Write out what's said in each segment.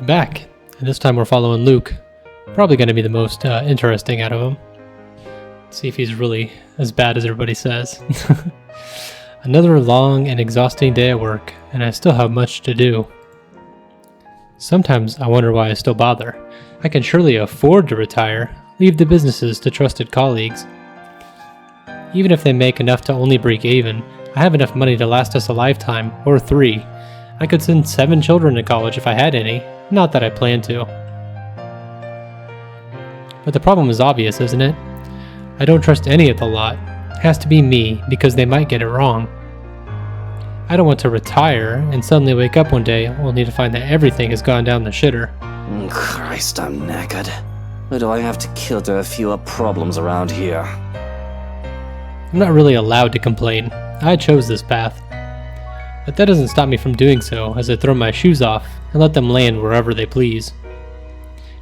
Back, and this time we're following Luke. Probably going to be the most interesting out of them. Let's see if he's really as bad as everybody says. Another long and exhausting day at work, and I still have much to do. Sometimes I wonder why I still bother. I can surely afford to retire, leave the businesses to trusted colleagues. Even if they make enough to only break even, I have enough money to last us a lifetime, or 3. I could send 7 children to college if I had any, not that I plan to. But the problem is obvious, isn't it? I don't trust any of the lot. It has to be me, because they might get it wrong. I don't want to retire and suddenly wake up one day only to find that everything has gone down the shitter. Christ, I'm knackered. Why do I have to kill to have fewer problems around here? I'm not really allowed to complain. I chose this path. But that doesn't stop me from doing so as I throw my shoes off and let them land wherever they please.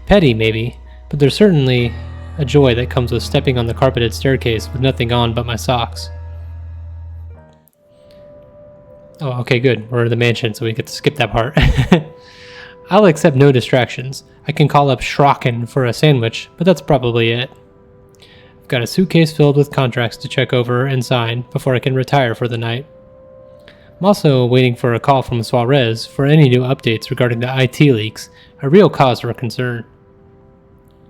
Petty, maybe, but there's certainly a joy that comes with stepping on the carpeted staircase with nothing on but my socks. Oh, okay, good. We're in the mansion, so we get to skip that part. I'll accept no distractions. I can call up Schrocken for a sandwich, but that's probably it. I've got a suitcase filled with contracts to check over and sign before I can retire for the night. I'm also waiting for a call from Suarez for any new updates regarding the IT leaks, a real cause for concern.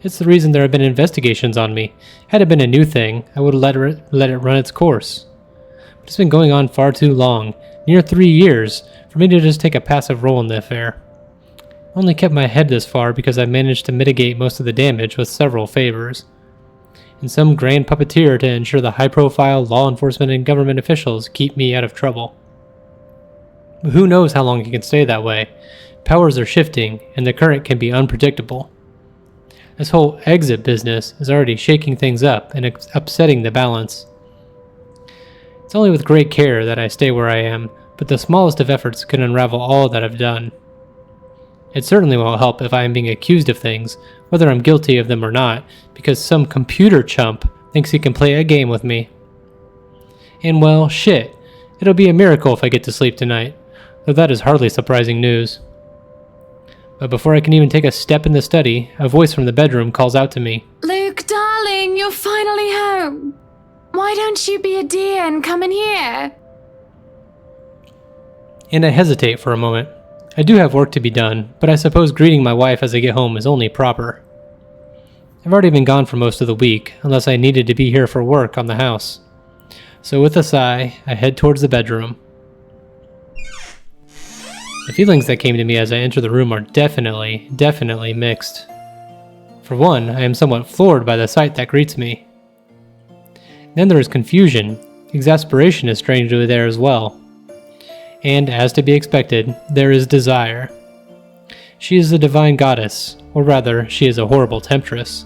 It's the reason there have been investigations on me. Had it been a new thing, I would have let it run its course. But it's been going on far too long, near 3 years, for me to just take a passive role in the affair. I only kept my head this far because I managed to mitigate most of the damage with several favors. And some grand puppeteer to ensure the high-profile law enforcement and government officials keep me out of trouble. Who knows how long it can stay that way? Powers are shifting, and the current can be unpredictable. This whole exit business is already shaking things up and upsetting the balance. It's only with great care that I stay where I am, but the smallest of efforts can unravel all that I've done. It certainly won't help if I am being accused of things, whether I'm guilty of them or not, because some computer chump thinks he can play a game with me. And well, shit, it'll be a miracle if I get to sleep tonight. Though that is hardly surprising news. But before I can even take a step in the study, a voice from the bedroom calls out to me. Luke, darling, you're finally home. Why don't you be a dear and come in here? And I hesitate for a moment. I do have work to be done, but I suppose greeting my wife as I get home is only proper. I've already been gone for most of the week, unless I needed to be here for work on the house. So with a sigh, I head towards the bedroom. The feelings that came to me as I enter the room are definitely mixed. For one, I am somewhat floored by the sight that greets me. Then there is confusion. Exasperation is strangely there as well. And, as to be expected, there is desire. She is a divine goddess, or rather, she is a horrible temptress.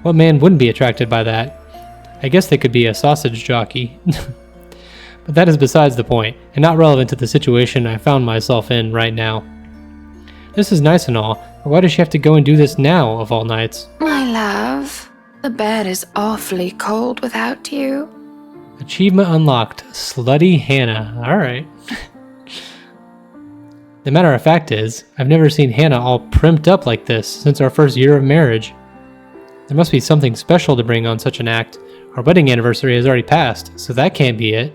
What man wouldn't be attracted by that? I guess they could be a sausage jockey. But that is besides the point, and not relevant to the situation I found myself in right now. This is nice and all, but why does she have to go and do this now, of all nights? My love, the bed is awfully cold without you. Achievement unlocked, Slutty Hannah. Alright. The matter of fact is, I've never seen Hannah all primped up like this since our first year of marriage. There must be something special to bring on such an act. Our wedding anniversary has already passed, so that can't be it.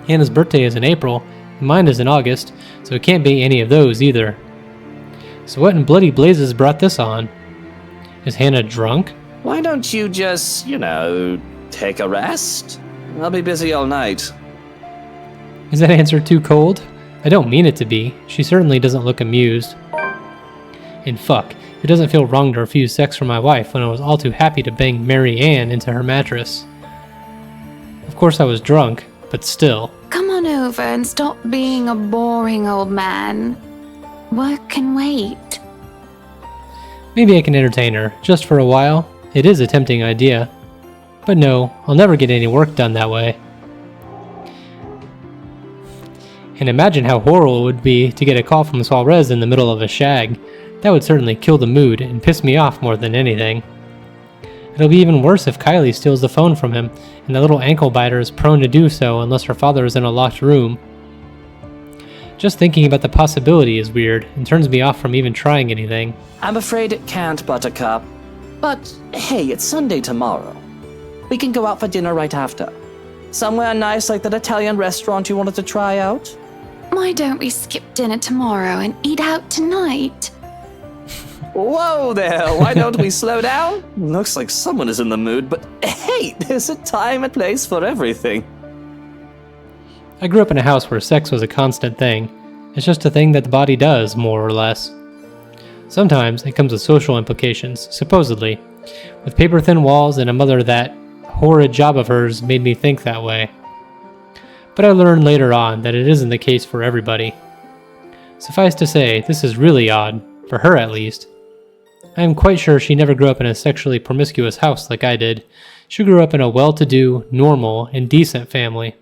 Hannah's birthday is in April, and mine is in August, so it can't be any of those either. So what in bloody blazes brought this on? Is Hannah drunk? Why don't you just, take a rest? I'll be busy all night. Is that answer too cold? I don't mean it to be. She certainly doesn't look amused. And fuck, it doesn't feel wrong to refuse sex from my wife when I was all too happy to bang Mary Ann into her mattress. Of course I was drunk, but still. Come on over and stop being a boring old man. Work can wait. Maybe I can entertain her, just for a while. It is a tempting idea. But no, I'll never get any work done that way. And imagine how horrible it would be to get a call from Suarez in the middle of a shag. That would certainly kill the mood and piss me off more than anything. It'll be even worse if Kylie steals the phone from him, and the little ankle biter is prone to do so unless her father is in a locked room. Just thinking about the possibility is weird and turns me off from even trying anything. I'm afraid it can't, Buttercup. But hey, it's Sunday tomorrow. We can go out for dinner right after. Somewhere nice like that Italian restaurant you wanted to try out? Why don't we skip dinner tomorrow and eat out tonight? Whoa there, why don't we slow down? Looks like someone is in the mood, but hey, there's a time and place for everything. I grew up in a house where sex was a constant thing. It's just a thing that the body does, more or less. Sometimes it comes with social implications, supposedly. With paper-thin walls and a mother that horrid job of hers made me think that way. But I learned later on that it isn't the case for everybody. Suffice to say, this is really odd, for her at least. I am quite sure she never grew up in a sexually promiscuous house like I did. She grew up in a well-to-do, normal, and decent family.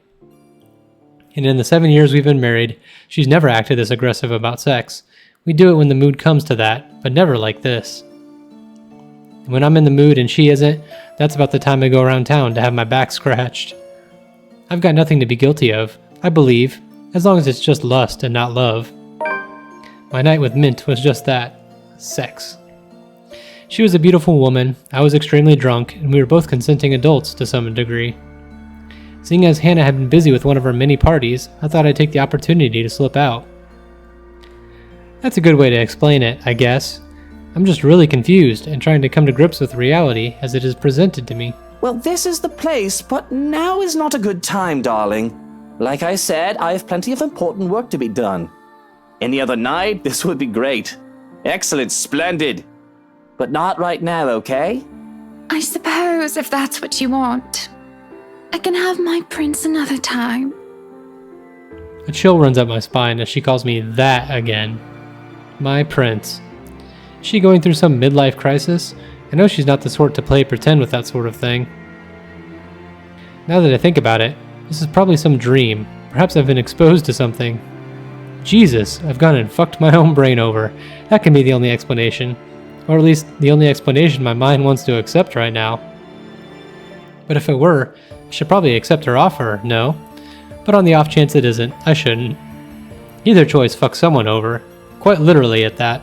And in the 7 years we've been married, she's never acted this aggressive about sex. We do it when the mood comes to that, but never like this. When I'm in the mood and she isn't, that's about the time I go around town to have my back scratched. I've got nothing to be guilty of, I believe, as long as it's just lust and not love. My night with Mint was just that, sex. She was a beautiful woman, I was extremely drunk, and we were both consenting adults to some degree. Seeing as Hannah had been busy with one of her many parties, I thought I'd take the opportunity to slip out. That's a good way to explain it, I guess. I'm just really confused and trying to come to grips with reality as it is presented to me. Well, this is the place, but now is not a good time, darling. Like I said, I have plenty of important work to be done. Any other night, this would be great. Excellent, splendid. But not right now, okay? I suppose if that's what you want. I can have my prince another time. A chill runs up my spine as she calls me that again. My prince. Is she going through some midlife crisis? I know she's not the sort to play pretend with that sort of thing. Now that I think about it, this is probably some dream. Perhaps I've been exposed to something. Jesus, I've gone and fucked my own brain over. That can be the only explanation. Or at least the only explanation my mind wants to accept right now. But if it were, I should probably accept her offer, no? But on the off chance it isn't, I shouldn't. Either choice fucks someone over. Quite literally at that.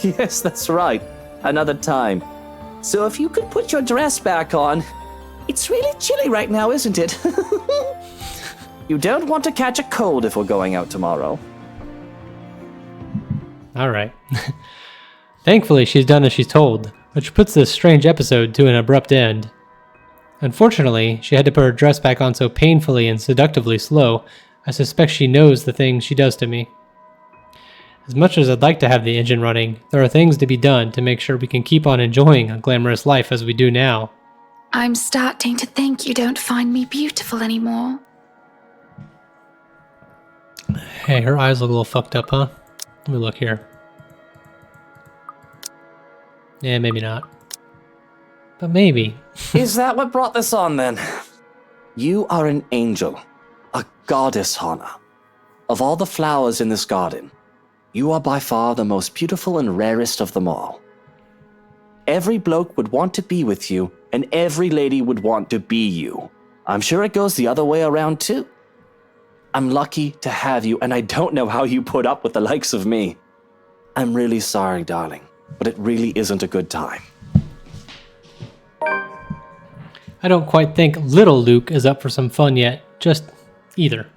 Yes, that's right. Another time. So if you could put your dress back on. It's really chilly right now, isn't it? You don't want to catch a cold if we're going out tomorrow. Alright. Thankfully, she's done as she's told, which puts this strange episode to an abrupt end. Unfortunately, she had to put her dress back on so painfully and seductively slow, I suspect she knows the things she does to me. As much as I'd like to have the engine running, there are things to be done to make sure we can keep on enjoying a glamorous life as we do now. I'm starting to think you don't find me beautiful anymore. Hey, her eyes look a little fucked up, huh? Let me look here. Yeah, maybe not. But maybe. Is that what brought this on, then? You are an angel. A goddess, Hannah. Of all the flowers in this garden, you are by far the most beautiful and rarest of them all. Every bloke would want to be with you, and every lady would want to be you. I'm sure it goes the other way around, too. I'm lucky to have you, and I don't know how you put up with the likes of me. I'm really sorry, darling, but it really isn't a good time. I don't quite think little Luke is up for some fun yet, just either.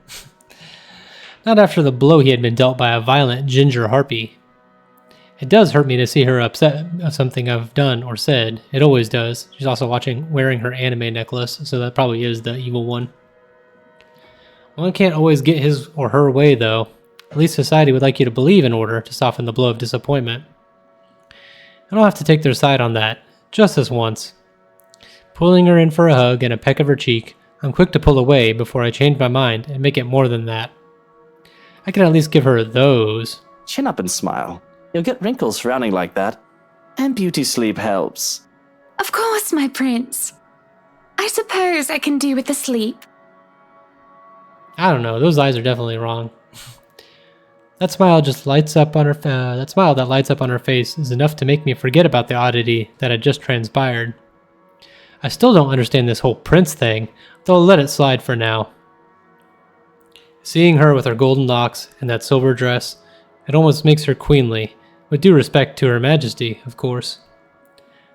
Not after the blow he had been dealt by a violent ginger harpy. It does hurt me to see her upset of something I've done or said. It always does. She's also wearing her anime necklace, so that probably is the evil one. One can't always get his or her way, though. At least society would like you to believe in order to soften the blow of disappointment. I don't have to take their side on that, just this once. Pulling her in for a hug and a peck of her cheek, I'm quick to pull away before I change my mind and make it more than that. I can at least give her those. Chin up and smile. You'll get wrinkles frowning like that. And beauty sleep helps. Of course, my prince. I suppose I can do with the sleep. I don't know, those eyes are definitely wrong. That smile just lights up on her. That smile that lights up on her face is enough to make me forget about the oddity that had just transpired. I still don't understand this whole prince thing, though I'll let it slide for now. Seeing her with her golden locks and that silver dress, it almost makes her queenly, with due respect to Her Majesty, of course.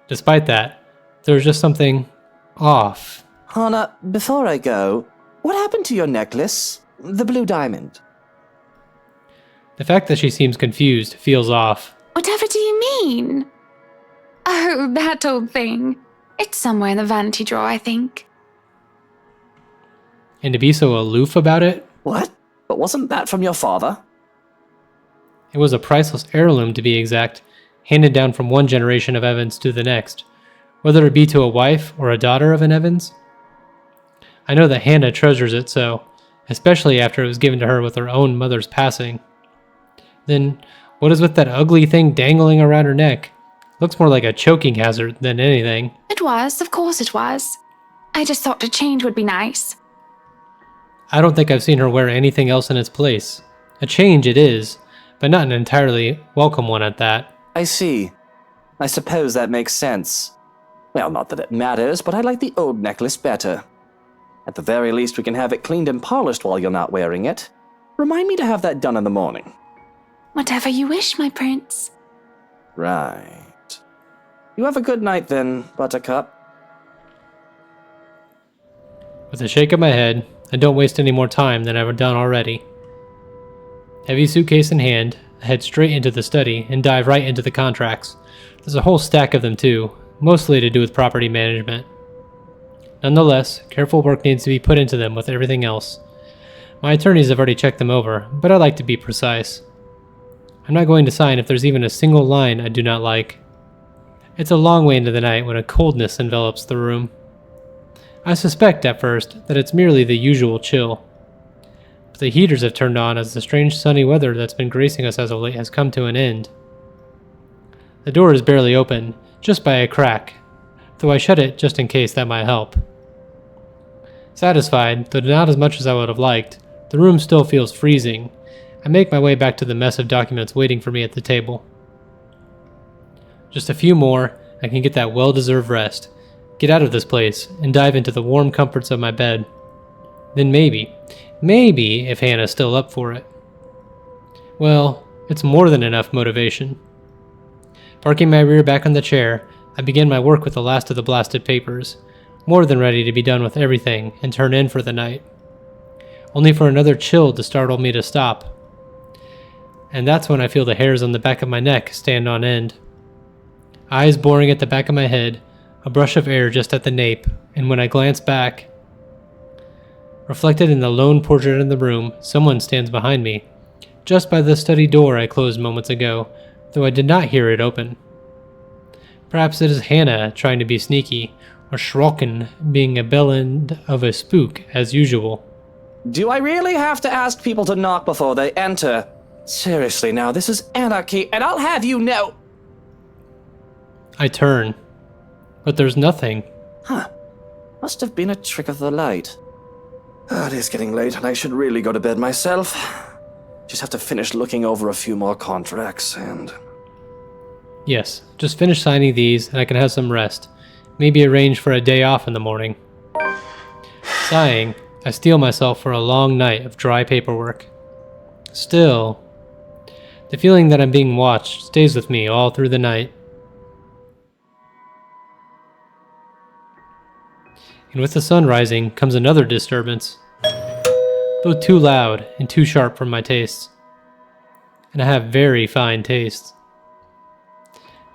Despite that, there's just something off. Hana, before I go, what happened to your necklace? The blue diamond. The fact that she seems confused feels off. Whatever do you mean? Oh, that old thing. It's somewhere in the vanity drawer, I think. And to be so aloof about it? What? But wasn't that from your father? It was a priceless heirloom, to be exact, handed down from one generation of Evans to the next, whether it be to a wife or a daughter of an Evans. I know that Hannah treasures it so, especially after it was given to her with her own mother's passing. Then, what is with that ugly thing dangling around her neck? Looks more like a choking hazard than anything. It was, of course it was. I just thought a change would be nice. I don't think I've seen her wear anything else in its place. A change it is, but not an entirely welcome one at that. I see. I suppose that makes sense. Well, not that it matters, but I like the old necklace better. At the very least, we can have it cleaned and polished while you're not wearing it. Remind me to have that done in the morning. Whatever you wish, my prince. Right. You have a good night then, Buttercup. With a shake of my head, I don't waste any more time than I've done already. Heavy suitcase in hand, I head straight into the study and dive right into the contracts. There's a whole stack of them too, mostly to do with property management. Nonetheless, careful work needs to be put into them with everything else. My attorneys have already checked them over, but I like to be precise. I'm not going to sign if there's even a single line I do not like. It's a long way into the night when a coldness envelops the room. I suspect at first that it's merely the usual chill. But the heaters have turned on as the strange sunny weather that's been gracing us as of late has come to an end. The door is barely open, just by a crack, though I shut it just in case that might help. Satisfied, though not as much as I would have liked, the room still feels freezing. I make my way back to the mess of documents waiting for me at the table. Just a few more, I can get that well-deserved rest, get out of this place, and dive into the warm comforts of my bed. Then maybe if Hannah's still up for it. Well, it's more than enough motivation. Parking my rear back on the chair, I begin my work with the last of the blasted papers, more than ready to be done with everything and turn in for the night. Only for another chill to startle me to stop. And that's when I feel the hairs on the back of my neck stand on end. Eyes boring at the back of my head, a brush of air just at the nape, and when I glance back, reflected in the lone portrait in the room, someone stands behind me, just by the study door I closed moments ago, though I did not hear it open. Perhaps it is Hannah trying to be sneaky, or Schrocken being a bellend of a spook as usual. Do I really have to ask people to knock before they enter? Seriously now, this is anarchy, and I'll have you know... I turn, but there's nothing. Huh. Must have been a trick of the light. It is getting late, and I should really go to bed myself. Just have to finish looking over a few more contracts, and... Yes, just finish signing these, and I can have some rest. Maybe arrange for a day off in the morning. Sighing, I steel myself for a long night of dry paperwork. Still, the feeling that I'm being watched stays with me all through the night. And with the sun rising comes another disturbance, both too loud and too sharp for my tastes. And I have very fine tastes.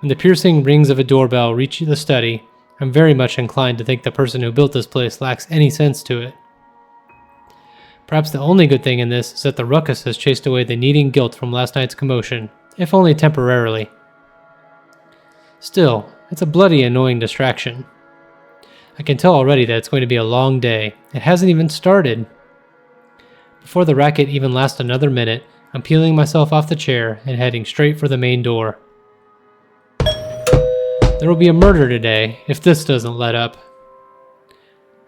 When the piercing rings of a doorbell reach the study, I'm very much inclined to think the person who built this place lacks any sense to it. Perhaps the only good thing in this is that the ruckus has chased away the kneading guilt from last night's commotion, if only temporarily. Still, it's a bloody annoying distraction. I can tell already that it's going to be a long day. It hasn't even started. Before the racket even lasts another minute, I'm peeling myself off the chair and heading straight for the main door. There will be a murder today if this doesn't let up.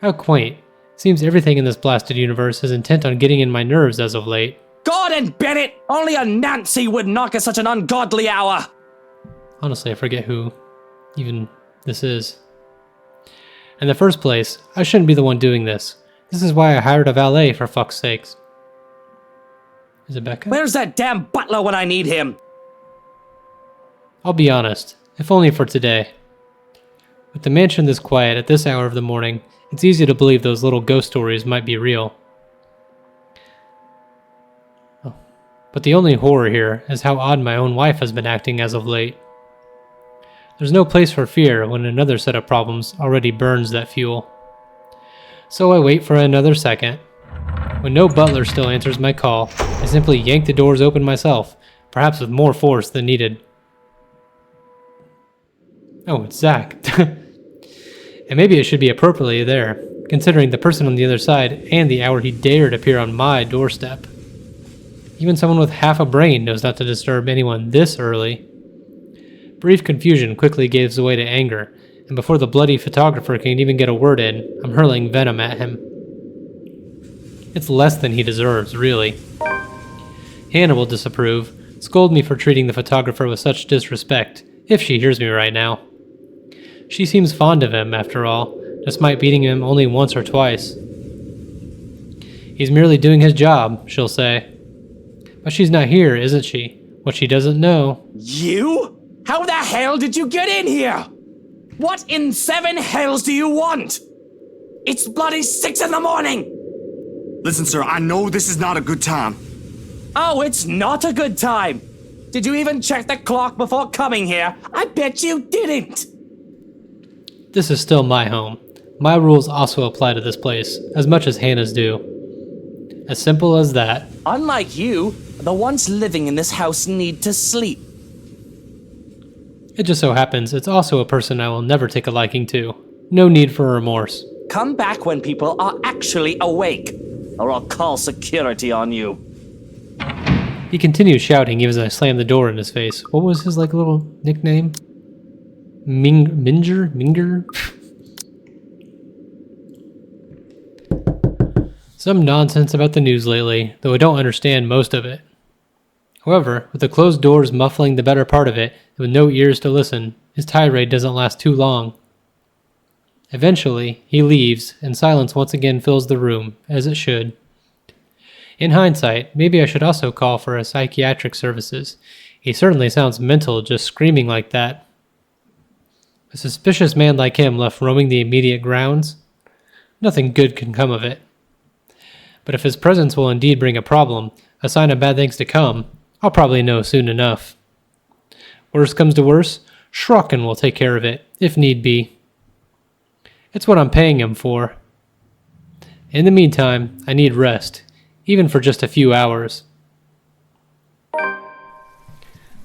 How quaint. Seems everything in this blasted universe is intent on getting in my nerves as of late. Gordon Bennett! Only a Nancy would knock at such an ungodly hour! Honestly, I forget who even this is. In the first place, I shouldn't be the one doing this. This is why I hired a valet, for fuck's sakes. Is it Becca? Where's that damn butler when I need him? I'll be honest, if only for today. With the mansion this quiet at this hour of the morning, it's easy to believe those little ghost stories might be real. Oh. But the only horror here is how odd my own wife has been acting as of late. There's no place for fear when another set of problems already burns that fuel. So I wait for another second. When no butler still answers my call, I simply yank the doors open myself, perhaps with more force than needed. Oh, it's Zach. And maybe it should be appropriately there, considering the person on the other side and the hour he dared appear on my doorstep. Even someone with half a brain knows not to disturb anyone this early. Brief confusion quickly gives way to anger, and before the bloody photographer can even get a word in, I'm hurling venom at him. It's less than he deserves, really. Hannah will disapprove, scold me for treating the photographer with such disrespect, if she hears me right now. She seems fond of him, after all, despite beating him only once or twice. He's merely doing his job, she'll say. But she's not here, isn't she? What she doesn't know. You? How the hell did you get in here? What in 7 hells do you want? It's bloody 6 in the morning! Listen, sir, I know this is not a good time. Oh, it's not a good time! Did you even check the clock before coming here? I bet you didn't! This is still my home. My rules also apply to this place, as much as Hannah's do. As simple as that. Unlike you, the ones living in this house need to sleep. It just so happens it's also a person I will never take a liking to. No need for remorse. Come back when people are actually awake, or I'll call security on you. He continues shouting even as I slam the door in his face. What was his little nickname? Minger? Some nonsense about the news lately, though I don't understand most of it. However, with the closed doors muffling the better part of it, and with no ears to listen, his tirade doesn't last too long. Eventually, he leaves, and silence once again fills the room, as it should. In hindsight, maybe I should also call for a psychiatric services. He certainly sounds mental just screaming like that. A suspicious man like him left roaming the immediate grounds? Nothing good can come of it. But if his presence will indeed bring a problem, a sign of bad things to come, I'll probably know soon enough. Worst comes to worst, Schrocken will take care of it, if need be. It's what I'm paying him for. In the meantime, I need rest, even for just a few hours.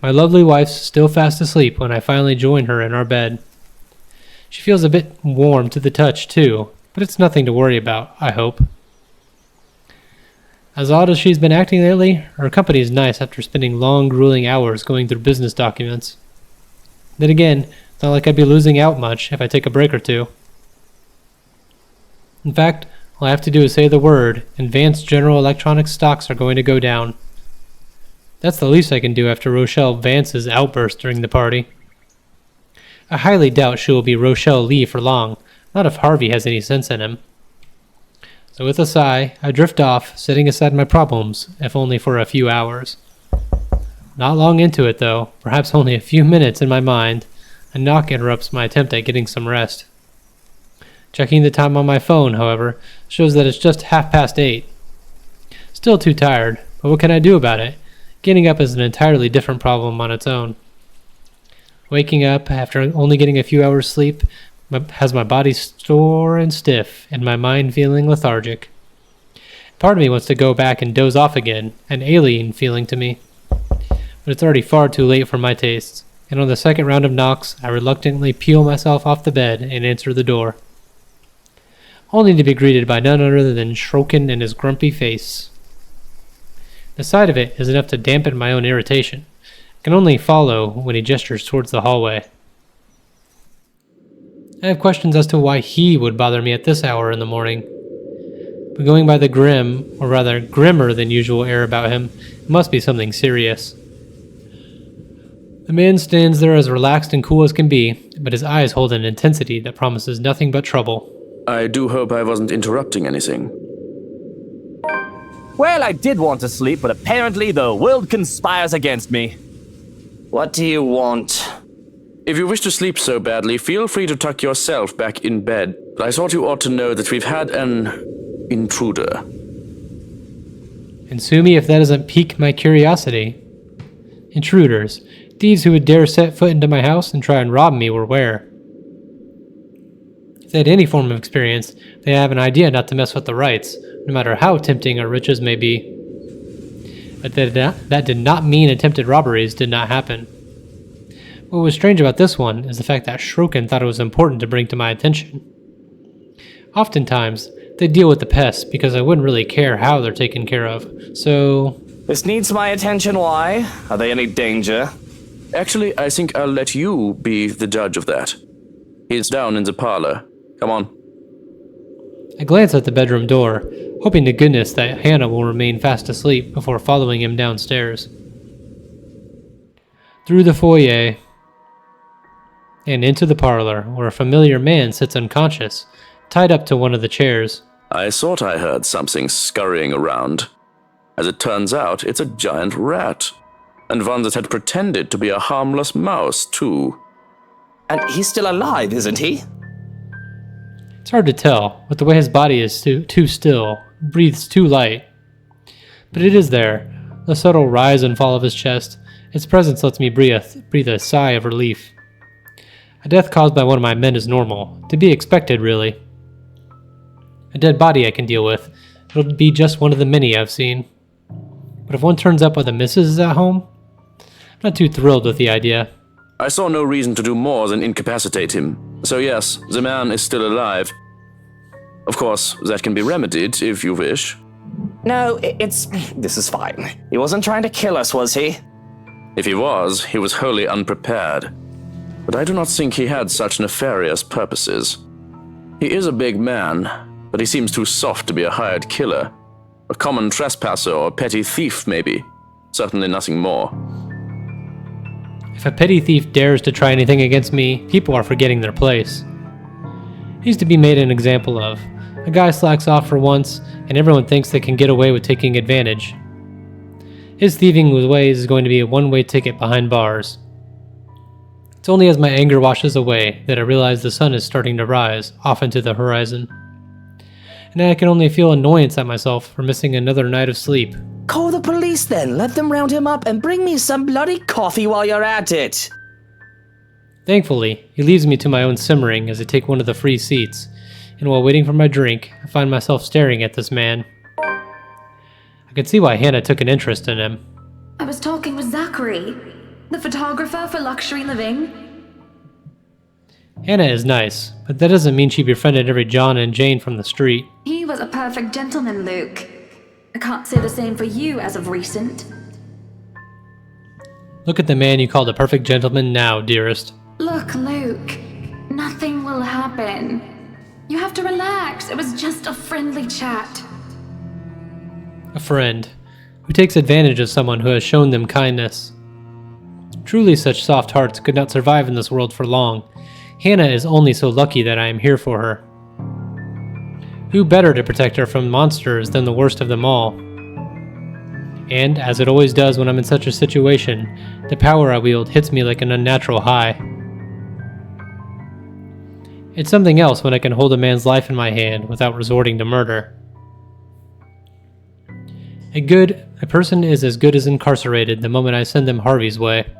My lovely wife's still fast asleep when I finally join her in our bed. She feels a bit warm to the touch, too, but it's nothing to worry about, I hope. As odd as she's been acting lately, her company is nice after spending long, grueling hours going through business documents. Then again, it's not like I'd be losing out much if I take a break or two. In fact, all I have to do is say the word, and Vance General Electronics stocks are going to go down. That's the least I can do after Rochelle Vance's outburst during the party. I highly doubt she will be Rochelle Lee for long, not if Harvey has any sense in him. So with a sigh, I drift off, setting aside my problems, if only for a few hours. Not long into it, though, perhaps only a few minutes in my mind, a knock interrupts my attempt at getting some rest. Checking the time on my phone, however, shows that it's just 8:30. Still too tired, but what can I do about it? Getting up is an entirely different problem on its own. Waking up after only getting a few hours sleep has my body sore and stiff and my mind feeling lethargic. Part of me wants to go back and doze off again, an alien feeling to me. But it's already far too late for my tastes, and on the second round of knocks, I reluctantly peel myself off the bed and answer the door. Only to be greeted by none other than Schrocken and his grumpy face. The sight of it is enough to dampen my own irritation. I can only follow when he gestures towards the hallway. I have questions as to why he would bother me at this hour in the morning. But going by the grim, or rather grimmer than usual air about him, it must be something serious. The man stands there as relaxed and cool as can be, but his eyes hold an intensity that promises nothing but trouble. I do hope I wasn't interrupting anything. Well, I did want to sleep, but apparently the world conspires against me. What do you want? If you wish to sleep so badly, feel free to tuck yourself back in bed. I thought you ought to know that we've had an intruder. And sue me if that doesn't pique my curiosity. Intruders. Thieves who would dare set foot into my house and try and rob me were where. If they had any form of experience, they have an idea not to mess with the rights, no matter how tempting our riches may be. But that did not mean attempted robberies did not happen. What was strange about this one is the fact that Shrokin thought it was important to bring to my attention. Oftentimes, they deal with the pests because I wouldn't really care how they're taken care of, so... This needs my attention, why? Are they any danger? Actually, I think I'll let you be the judge of that. He's down in the parlor. Come on. I glance at the bedroom door, hoping to goodness that Hannah will remain fast asleep before following him downstairs. Through the foyer, and into the parlor, where a familiar man sits unconscious, tied up to one of the chairs. I thought I heard something scurrying around. As it turns out, it's a giant rat. And one that had pretended to be a harmless mouse, too. And he's still alive, isn't he? It's hard to tell, with the way his body is too still, breathes too light. But it is there, the subtle rise and fall of his chest. Its presence lets me breathe a sigh of relief. A death caused by one of my men is normal, to be expected, really. A dead body I can deal with. It'll be just one of the many I've seen. But if one turns up while the missus is at home, I'm not too thrilled with the idea. I saw no reason to do more than incapacitate him. So yes, the man is still alive. Of course, that can be remedied if you wish. No, this is fine. He wasn't trying to kill us, was he? If he was wholly unprepared. But I do not think he had such nefarious purposes. He is a big man, but he seems too soft to be a hired killer. A common trespasser or petty thief, maybe. Certainly nothing more. If a petty thief dares to try anything against me, people are forgetting their place. He's to be made an example of. A guy slacks off for once, and everyone thinks they can get away with taking advantage. His thieving ways is going to be a one-way ticket behind bars. It's only as my anger washes away that I realize the sun is starting to rise off into the horizon. And I can only feel annoyance at myself for missing another night of sleep. Call the police then. Let them round him up and bring me some bloody coffee while you're at it. Thankfully, he leaves me to my own simmering as I take one of the free seats, and while waiting for my drink, I find myself staring at this man. I can see why Hannah took an interest in him. I was talking with Zachary, the photographer for Luxury Living. Hannah is nice, but that doesn't mean she befriended every John and Jane from the street. He was a perfect gentleman, Luke. I can't say the same for you as of recent. Look at the man you called a perfect gentleman now, dearest. Look, Luke, nothing will happen. You have to relax. It was just a friendly chat. A friend, who takes advantage of someone who has shown them kindness. Truly such soft hearts could not survive in this world for long. Hannah is only so lucky that I am here for her. Who better to protect her from monsters than the worst of them all? And, as it always does when I'm in such a situation, the power I wield hits me like an unnatural high. It's something else when I can hold a man's life in my hand without resorting to murder. A person is as good as incarcerated the moment I send them Harvey's way.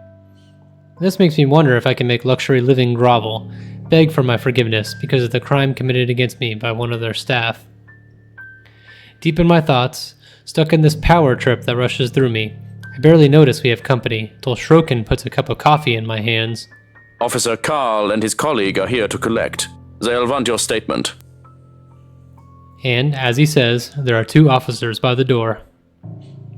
This makes me wonder if I can make Luxury Living grovel, beg for my forgiveness because of the crime committed against me by one of their staff. Deep in my thoughts, stuck in this power trip that rushes through me, I barely notice we have company till Shrokin puts a cup of coffee in my hands. Officer Carl and his colleague are here to collect. They'll want your statement. And, as he says, there are 2 officers by the door.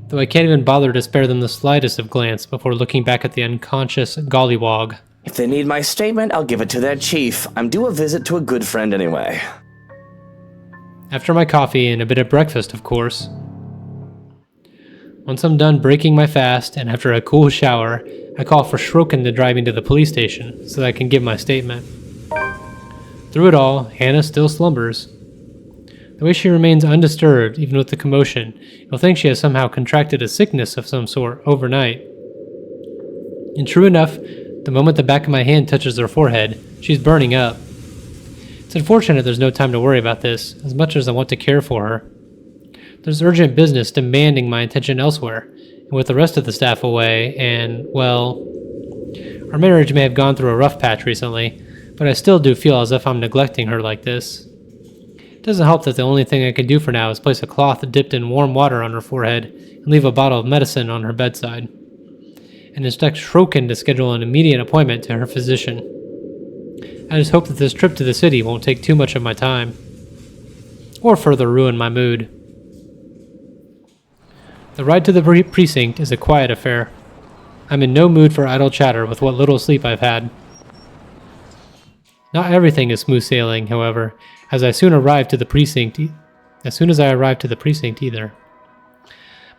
Though I can't even bother to spare them the slightest of glance before looking back at the unconscious gollywog. If they need my statement, I'll give it to their chief. I'm due a visit to a good friend anyway. After my coffee and a bit of breakfast, of course. Once I'm done breaking my fast and after a cool shower, I call for Shrokin to drive me to the police station so that I can give my statement. Through it all, Hannah still slumbers. The way she remains undisturbed, even with the commotion, you'll think she has somehow contracted a sickness of some sort overnight. And true enough, the moment the back of my hand touches her forehead, she's burning up. It's unfortunate there's no time to worry about this, as much as I want to care for her. There's urgent business demanding my attention elsewhere, and with the rest of the staff away, and, well, our marriage may have gone through a rough patch recently, but I still do feel as if I'm neglecting her like this. It doesn't help that the only thing I can do for now is place a cloth dipped in warm water on her forehead and leave a bottle of medicine on her bedside, and instruct Shrokin to schedule an immediate appointment to her physician. I just hope that this trip to the city won't take too much of my time, or further ruin my mood. The ride to the precinct is a quiet affair. I'm in no mood for idle chatter with what little sleep I've had. Not everything is smooth sailing, however, as I soon arrive to the precinct either.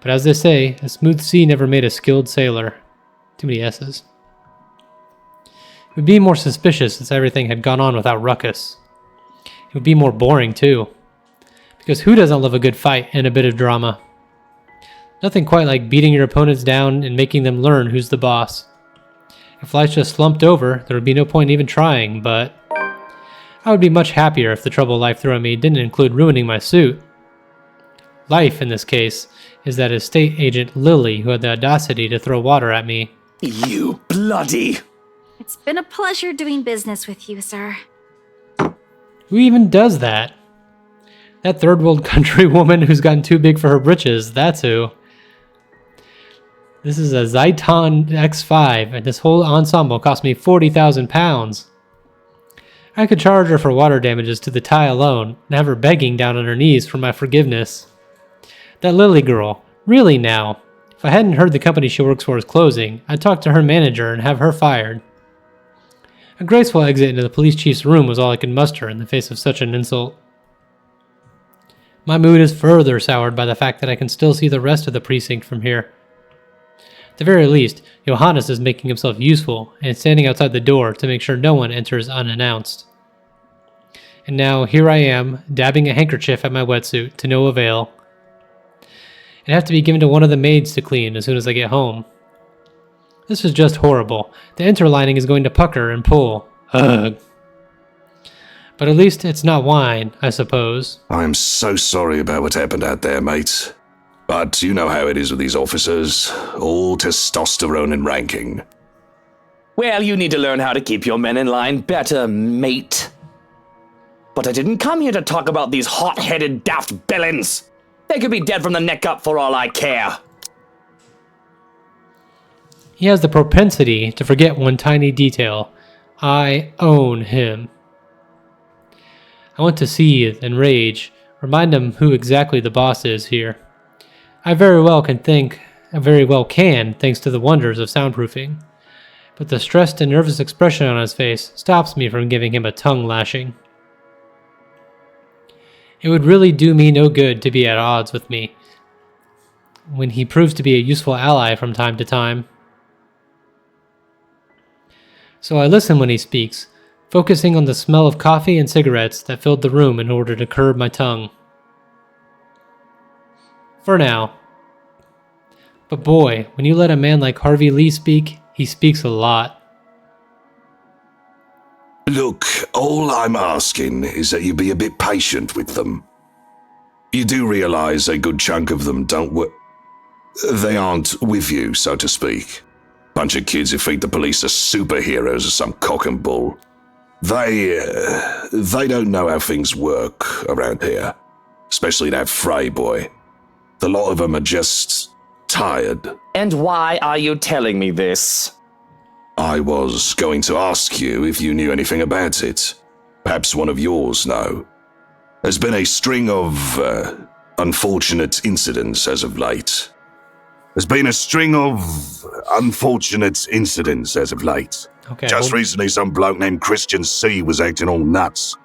But as they say, a smooth sea never made a skilled sailor. Too many S's. It would be more suspicious if everything had gone on without ruckus. It would be more boring, too. Because who doesn't love a good fight and a bit of drama? Nothing quite like beating your opponents down and making them learn who's the boss. If life just slumped over, there would be no point in even trying, but I would be much happier if the trouble life threw at me didn't include ruining my suit. Life, in this case, is that estate agent Lily who had the audacity to throw water at me. You bloody... It's been a pleasure doing business with you, sir. Who even does that? That third world country woman who's gotten too big for her britches, that's who. This is a Zyton X5, and this whole ensemble cost me 40,000 pounds. I could charge her for water damages to the tie alone, and have her begging down on her knees for my forgiveness. That Lily girl, really now, if I hadn't heard the company she works for is closing, I'd talk to her manager and have her fired. A graceful exit into the police chief's room was all I could muster in the face of such an insult. My mood is further soured by the fact that I can still see the rest of the precinct from here. At the very least, Johannes is making himself useful and standing outside the door to make sure no one enters unannounced. And now here I am, dabbing a handkerchief at my wetsuit to no avail. It'd have to be given to one of the maids to clean as soon as I get home. This is just horrible. The interlining is going to pucker and pull. Ugh. But at least it's not wine, I suppose. I'm so sorry about what happened out there, mate. But you know how it is with these officers. All testosterone and ranking. Well, you need to learn how to keep your men in line better, mate. But I didn't come here to talk about these hot-headed daft villains. They could be dead from the neck up for all I care. He has the propensity to forget one tiny detail. I own him. I want to seethe and rage, remind him who exactly the boss is here. I very well can, thanks to the wonders of soundproofing. But the stressed and nervous expression on his face stops me from giving him a tongue lashing. It would really do me no good to be at odds with me, when he proves to be a useful ally from time to time. So I listen when he speaks, focusing on the smell of coffee and cigarettes that filled the room in order to curb my tongue. For now. But boy, when you let a man like Harvey Lee speak, he speaks a lot. Look, all I'm asking is that you be a bit patient with them. You do realize a good chunk of them they aren't with you, so to speak. Bunch of kids who think the police are superheroes or some cock and bull. They don't know how things work around here. Especially that Frey boy. The lot of them are just tired. And why are you telling me this? I was going to ask you if you knew anything about it. Perhaps one of yours know. There's been a string of unfortunate incidents as of late. Okay, Just recently, some bloke named Christian C was acting all nuts.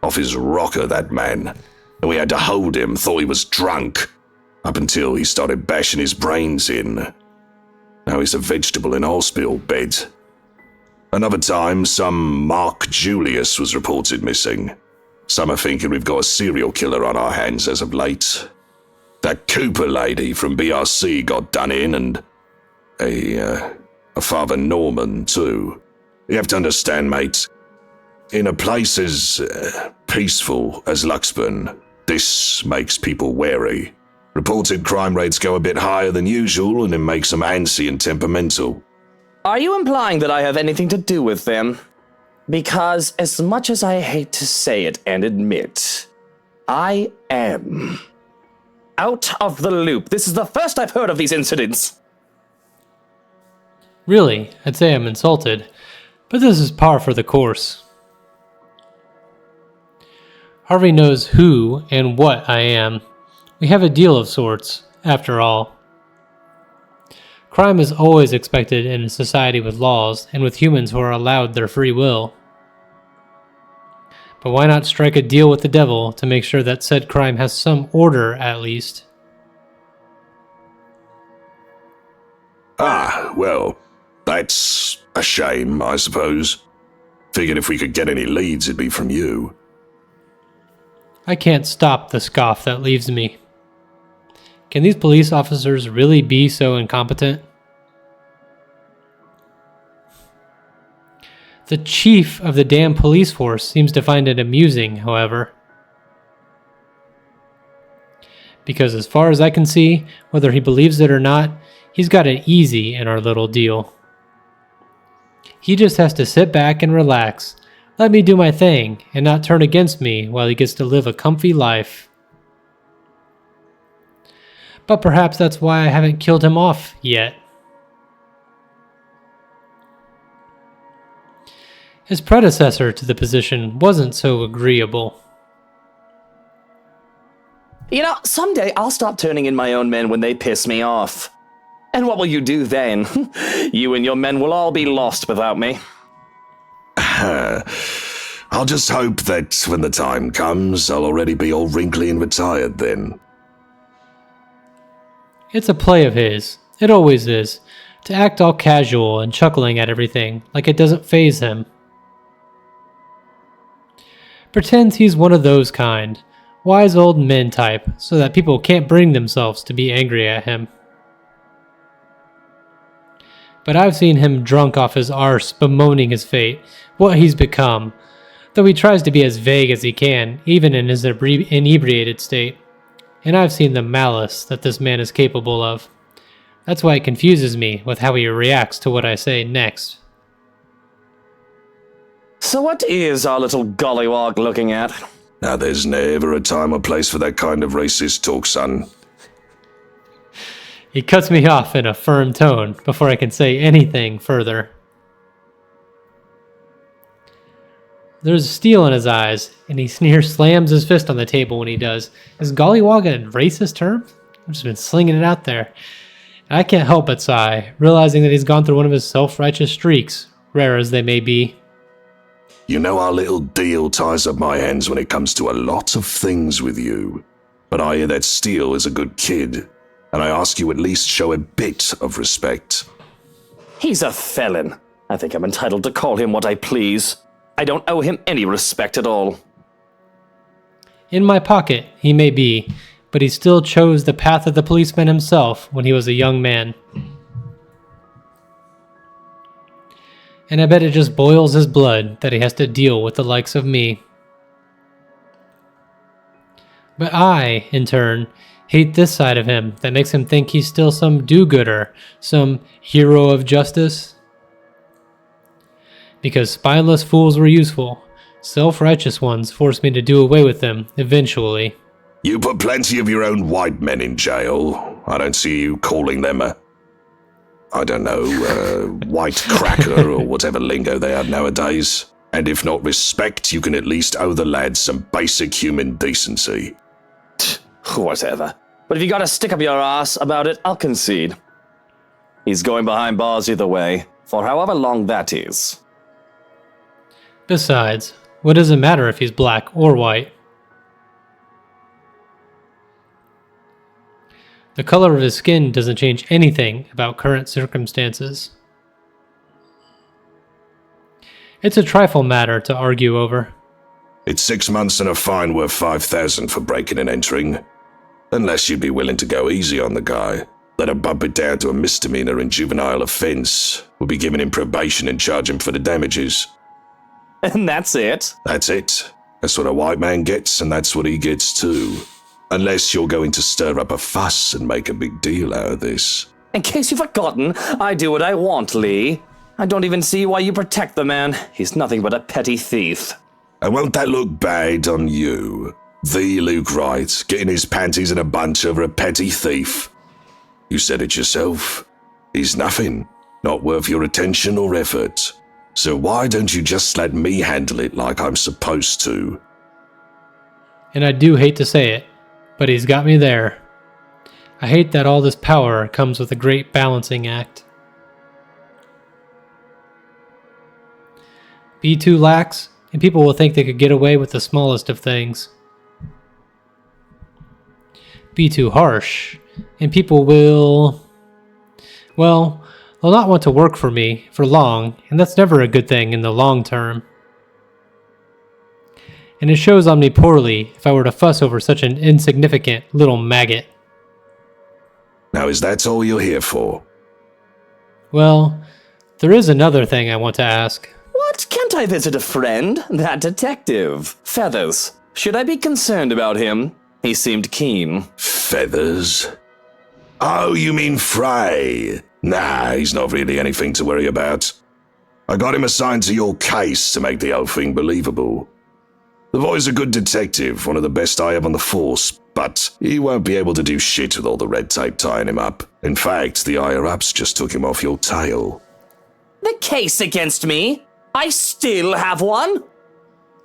Off his rocker, that man. And we had to hold him, thought he was drunk. Up until he started bashing his brains in. Now he's a vegetable in a hospital bed. Another time, some Mark Julius was reported missing. Some are thinking we've got a serial killer on our hands as of late. That Cooper lady from BRC got done in, and a Father Norman, too. You have to understand, mate, in a place as peaceful as Luxburn, this makes people wary. Reported crime rates go a bit higher than usual, and it makes them antsy and temperamental. Are you implying that I have anything to do with them? Because as much as I hate to say it and admit, I am out of the loop. This is the first I've heard of these incidents. Really, I'd say I'm insulted, but this is par for the course. Harvey knows who and what I am. We have a deal of sorts, after all. Crime is always expected in a society with laws and with humans who are allowed their free will. But why not strike a deal with the devil to make sure that said crime has some order at least? Ah, well, that's a shame, I suppose. Figured if we could get any leads, it'd be from you. I can't stop the scoff that leaves me. Can these police officers really be so incompetent? The chief of the damn police force seems to find it amusing, however. Because as far as I can see, whether he believes it or not, he's got it easy in our little deal. He just has to sit back and relax, let me do my thing, and not turn against me while he gets to live a comfy life. But perhaps that's why I haven't killed him off yet. His predecessor to the position wasn't so agreeable. You know, someday I'll stop turning in my own men when they piss me off. And what will you do then? You and your men will all be lost without me. I'll just hope that when the time comes, I'll already be all wrinkly and retired then. It's a play of his, it always is, to act all casual and chuckling at everything like it doesn't faze him. Pretends he's one of those kind, wise old men type, so that people can't bring themselves to be angry at him. But I've seen him drunk off his arse bemoaning his fate, what he's become, though he tries to be as vague as he can, even in his inebriated state. And I've seen the malice that this man is capable of. That's why it confuses me with how he reacts to what I say next. So what is our little gollywog looking at? Now there's never a time or place for that kind of racist talk, son. He cuts me off in a firm tone before I can say anything further. There's steel in his eyes, and he slams his fist on the table when he does. Is gollywog a racist term? I've just been slinging it out there. And I can't help but sigh, realizing that he's gone through one of his self-righteous streaks, rare as they may be. You know our little deal ties up my hands when it comes to a lot of things with you. But I hear that Steele is a good kid, and I ask you at least show a bit of respect. He's a felon. I think I'm entitled to call him what I please. I don't owe him any respect at all. In my pocket, he may be, but he still chose the path of the policeman himself when he was a young man. And I bet it just boils his blood that he has to deal with the likes of me. But I, in turn, hate this side of him that makes him think he's still some do-gooder, some hero of justice. Because spineless fools were useful, self-righteous ones forced me to do away with them eventually. You put plenty of your own white men in jail. I don't see you calling them a white cracker or whatever lingo they have nowadays. And if not respect, you can at least owe the lads some basic human decency. Whatever. But if you gotta stick up your ass about it, I'll concede. He's going behind bars either way, for however long that is. Besides, what does it matter if he's black or white? The color of his skin doesn't change anything about current circumstances. It's a trifle matter to argue over. It's 6 months and a fine worth 5,000 for breaking and entering. Unless you'd be willing to go easy on the guy. Let him bump it down to a misdemeanor and juvenile offense. We'll be giving him probation and charge him for the damages. And that's it? That's it. That's what a white man gets, and that's what he gets too. Unless you're going to stir up a fuss and make a big deal out of this. In case you've forgotten, I do what I want, Lee. I don't even see why you protect the man. He's nothing but a petty thief. And won't that look bad on you? The Luke Wright, getting his panties in a bunch over a petty thief. You said it yourself. He's nothing. Not worth your attention or effort. So why don't you just let me handle it like I'm supposed to? And I do hate to say it, but he's got me there. I hate that all this power comes with a great balancing act. Be too lax, and people will think they could get away with the smallest of things. Be too harsh, and people will... well, they'll not want to work for me for long, and that's never a good thing in the long term. And it shows on me poorly if I were to fuss over such an insignificant little maggot. Now is that all you're here for? Well, there is another thing I want to ask. What? Can't I visit a friend? That detective. Feathers. Should I be concerned about him? He seemed keen. Feathers? Oh, you mean Frey? Nah, he's not really anything to worry about. I got him assigned to your case to make the whole thing believable. The boy's a good detective, one of the best I have on the force, but he won't be able to do shit with all the red tape tying him up. In fact, the higher-ups just took him off your tail. The case against me? I still have one?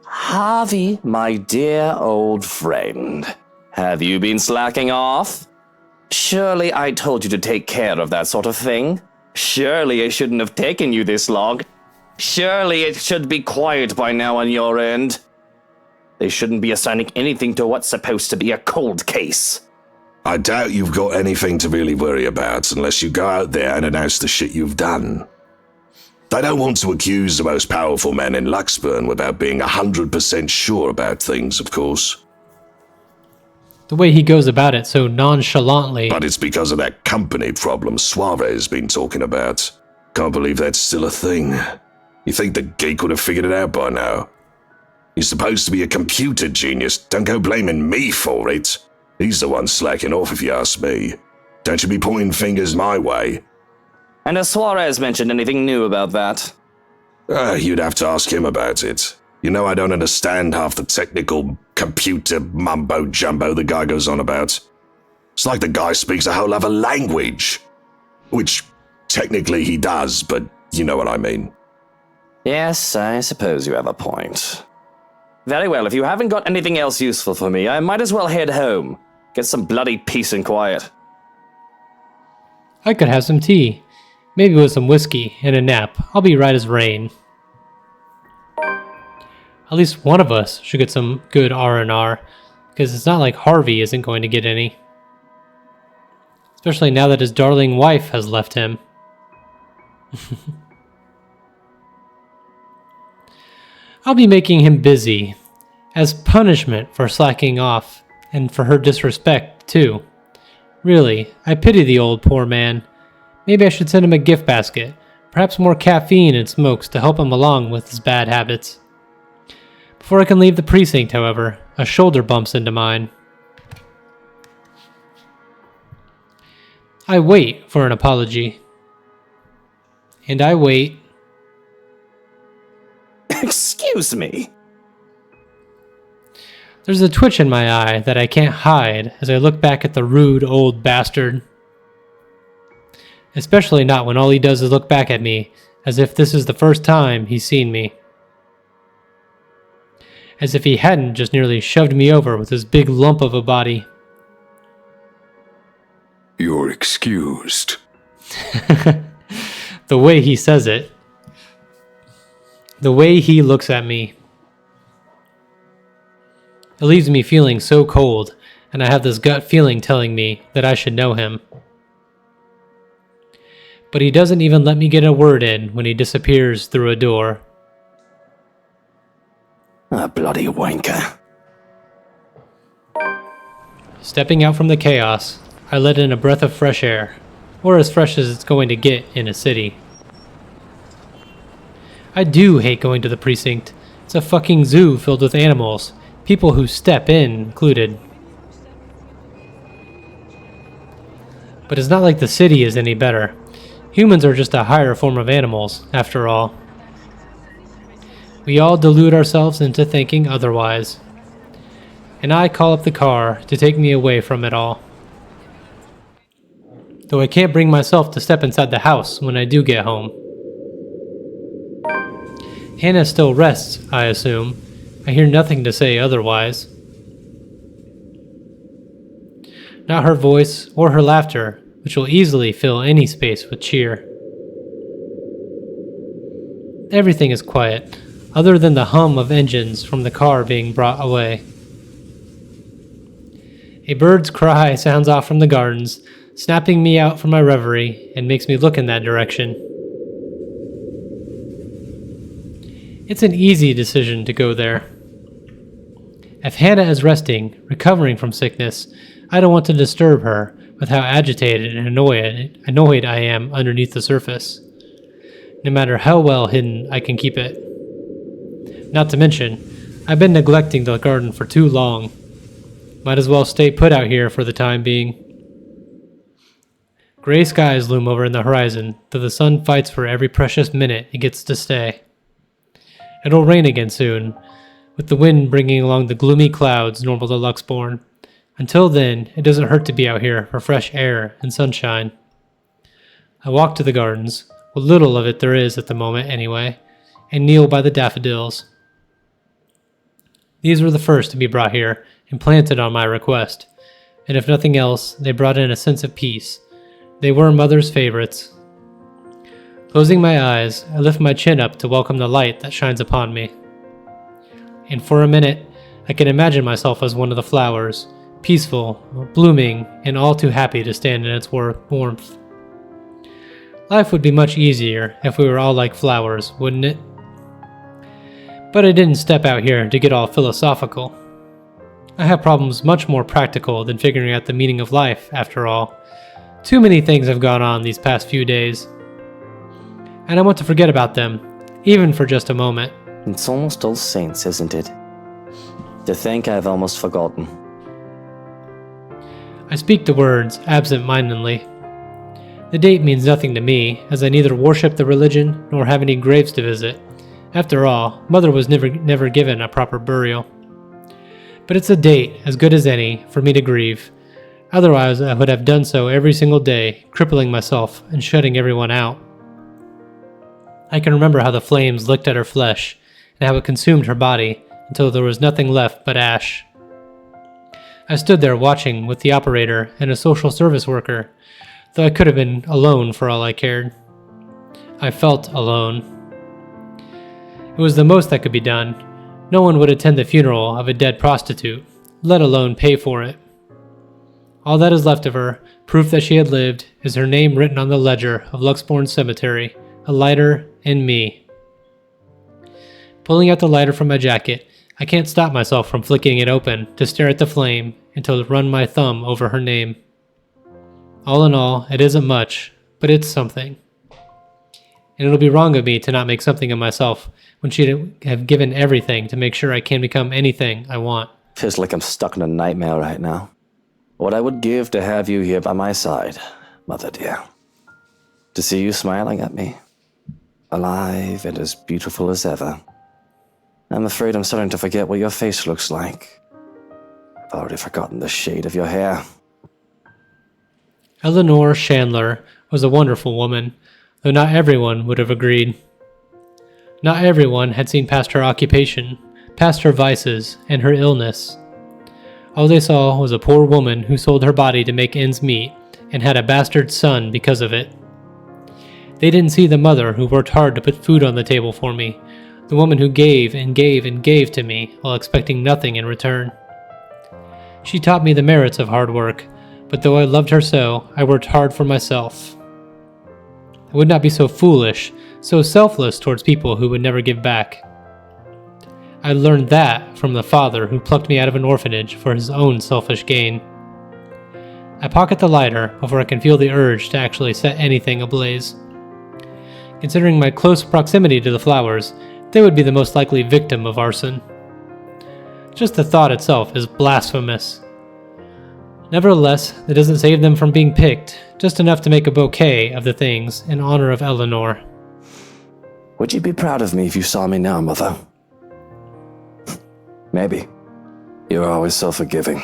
Harvey, my dear old friend, have you been slacking off? Surely I told you to take care of that sort of thing. Surely it shouldn't have taken you this long. Surely it should be quiet by now on your end. They shouldn't be assigning anything to what's supposed to be a cold case. I doubt you've got anything to really worry about unless you go out there and announce the shit you've done. They don't want to accuse the most powerful man in Luxburn without being 100% sure about things, of course. The way he goes about it so nonchalantly. But it's because of that company problem Suarez been talking about. Can't believe that's still a thing. You think the geek would have figured it out by now? He's supposed to be a computer genius. Don't go blaming me for it. He's the one slacking off if you ask me. Don't you be pointing fingers my way. And has Suarez mentioned anything new about that? You'd have to ask him about it. You know I don't understand half the technical computer mumbo-jumbo the guy goes on about. It's like the guy speaks a whole other language. Which, technically he does, but you know what I mean. Yes, I suppose you have a point. Very well, if you haven't got anything else useful for me, I might as well head home. Get some bloody peace and quiet. I could have some tea. Maybe with some whiskey and a nap. I'll be right as rain. At least one of us should get some good R&R, because it's not like Harvey isn't going to get any. Especially now that his darling wife has left him. I'll be making him busy, as punishment for slacking off, and for her disrespect, too. Really, I pity the old poor man. Maybe I should send him a gift basket, perhaps more caffeine and smokes to help him along with his bad habits. Before I can leave the precinct, however, a shoulder bumps into mine. I wait for an apology. And I wait. Excuse me. There's a twitch in my eye that I can't hide as I look back at the rude old bastard. Especially not when all he does is look back at me, as if this is the first time he's seen me. As if he hadn't just nearly shoved me over with his big lump of a body. You're excused. The way he says it. The way he looks at me. It leaves me feeling so cold, and I have this gut feeling telling me that I should know him. But he doesn't even let me get a word in when he disappears through a door. A bloody wanker. Stepping out from the chaos, I let in a breath of fresh air, or as fresh as it's going to get in a city. I do hate going to the precinct. It's a fucking zoo filled with animals, people who step in included. But it's not like the city is any better. Humans are just a higher form of animals, after all. We all delude ourselves into thinking otherwise. And I call up the car to take me away from it all. Though I can't bring myself to step inside the house when I do get home. Hannah still rests, I assume. I hear nothing to say otherwise. Not her voice or her laughter, which will easily fill any space with cheer. Everything is quiet, other than the hum of engines from the car being brought away. A bird's cry sounds off from the gardens, snapping me out from my reverie and makes me look in that direction. It's an easy decision to go there. If Hannah is resting, recovering from sickness, I don't want to disturb her with how agitated and annoyed I am underneath the surface, no matter how well hidden I can keep it. Not to mention, I've been neglecting the garden for too long. Might as well stay put out here for the time being. Gray skies loom over in the horizon, though the sun fights for every precious minute it gets to stay. It'll rain again soon, with the wind bringing along the gloomy clouds normal to Luxbourne. Until then, it doesn't hurt to be out here for fresh air and sunshine. I walk to the gardens, what little of it there is at the moment anyway, and kneel by the daffodils. These were the first to be brought here and planted on my request, and if nothing else, they brought in a sense of peace. They were Mother's favorites. Closing my eyes, I lift my chin up to welcome the light that shines upon me. And for a minute, I can imagine myself as one of the flowers, peaceful, blooming, and all too happy to stand in its warmth. Life would be much easier if we were all like flowers, wouldn't it? But I didn't step out here to get all philosophical. I have problems much more practical than figuring out the meaning of life, after all. Too many things have gone on these past few days. And I want to forget about them, even for just a moment. It's almost All Saints, isn't it? To think I've almost forgotten. I speak the words absent-mindedly. The date means nothing to me, as I neither worship the religion nor have any graves to visit. After all, Mother was never given a proper burial. But it's a date, as good as any, for me to grieve. Otherwise, I would have done so every single day, crippling myself and shutting everyone out. I can remember how the flames licked at her flesh, and how it consumed her body, until there was nothing left but ash. I stood there watching with the operator and a social service worker, though I could have been alone for all I cared. I felt alone. It was the most that could be done. No one would attend the funeral of a dead prostitute, let alone pay for it. All that is left of her, proof that she had lived, is her name written on the ledger of Luxbourne Cemetery, a lighter, and me. Pulling out the lighter from my jacket, I can't stop myself from flicking it open to stare at the flame and to run my thumb over her name. All in all, it isn't much, but it's something. And it'll be wrong of me to not make something of myself when she'd have given everything to make sure I can become anything I want. Feels like I'm stuck in a nightmare right now. What I would give to have you here by my side, Mother dear. To see you smiling at me. Alive and as beautiful as ever. I'm afraid I'm starting to forget what your face looks like. I've already forgotten the shade of your hair. Eleanor Chandler was a wonderful woman, though not everyone would have agreed. Not everyone had seen past her occupation, past her vices, and her illness. All they saw was a poor woman who sold her body to make ends meet and had a bastard son because of it. They didn't see the mother who worked hard to put food on the table for me, the woman who gave and gave and gave to me while expecting nothing in return. She taught me the merits of hard work, but though I loved her so, I worked hard for myself. I would not be so foolish, so selfless towards people who would never give back. I learned that from the father who plucked me out of an orphanage for his own selfish gain. I pocket the lighter before I can feel the urge to actually set anything ablaze. Considering my close proximity to the flowers, they would be the most likely victim of arson. Just the thought itself is blasphemous. Nevertheless, it doesn't save them from being picked, just enough to make a bouquet of the things in honor of Eleanor. Would you be proud of me if you saw me now, Mother? Maybe. You're always so forgiving.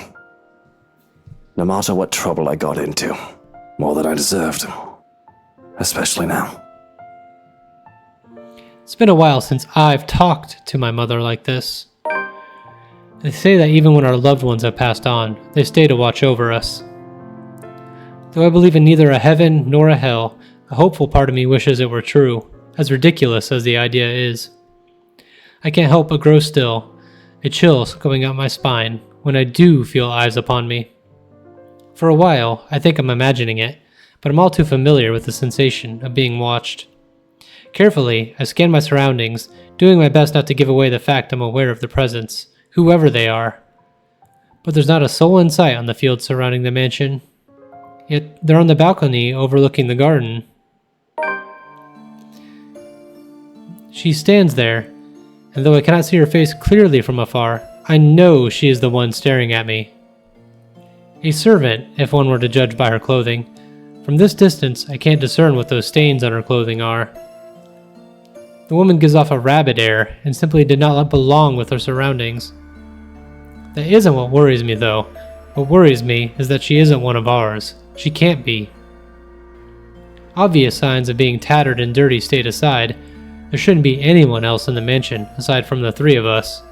No matter what trouble I got into, more than I deserved. Especially now. It's been a while since I've talked to my mother like this. They say that even when our loved ones have passed on, they stay to watch over us. Though I believe in neither a heaven nor a hell, a hopeful part of me wishes it were true, as ridiculous as the idea is. I can't help but grow still, a chill going up my spine, when I do feel eyes upon me. For a while, I think I'm imagining it, but I'm all too familiar with the sensation of being watched. Carefully, I scan my surroundings, doing my best not to give away the fact I'm aware of their presence, whoever they are. But there's not a soul in sight on the field surrounding the mansion. Yet they're on the balcony overlooking the garden. She stands there, and though I cannot see her face clearly from afar, I know she is the one staring at me. A servant, if one were to judge by her clothing. From this distance, I can't discern what those stains on her clothing are. The woman gives off a rabid air and simply did not belong with her surroundings. That isn't what worries me, though. What worries me is that she isn't one of ours. She can't be. Obvious signs of being tattered and dirty stayed aside, there shouldn't be anyone else in the mansion aside from the three of us.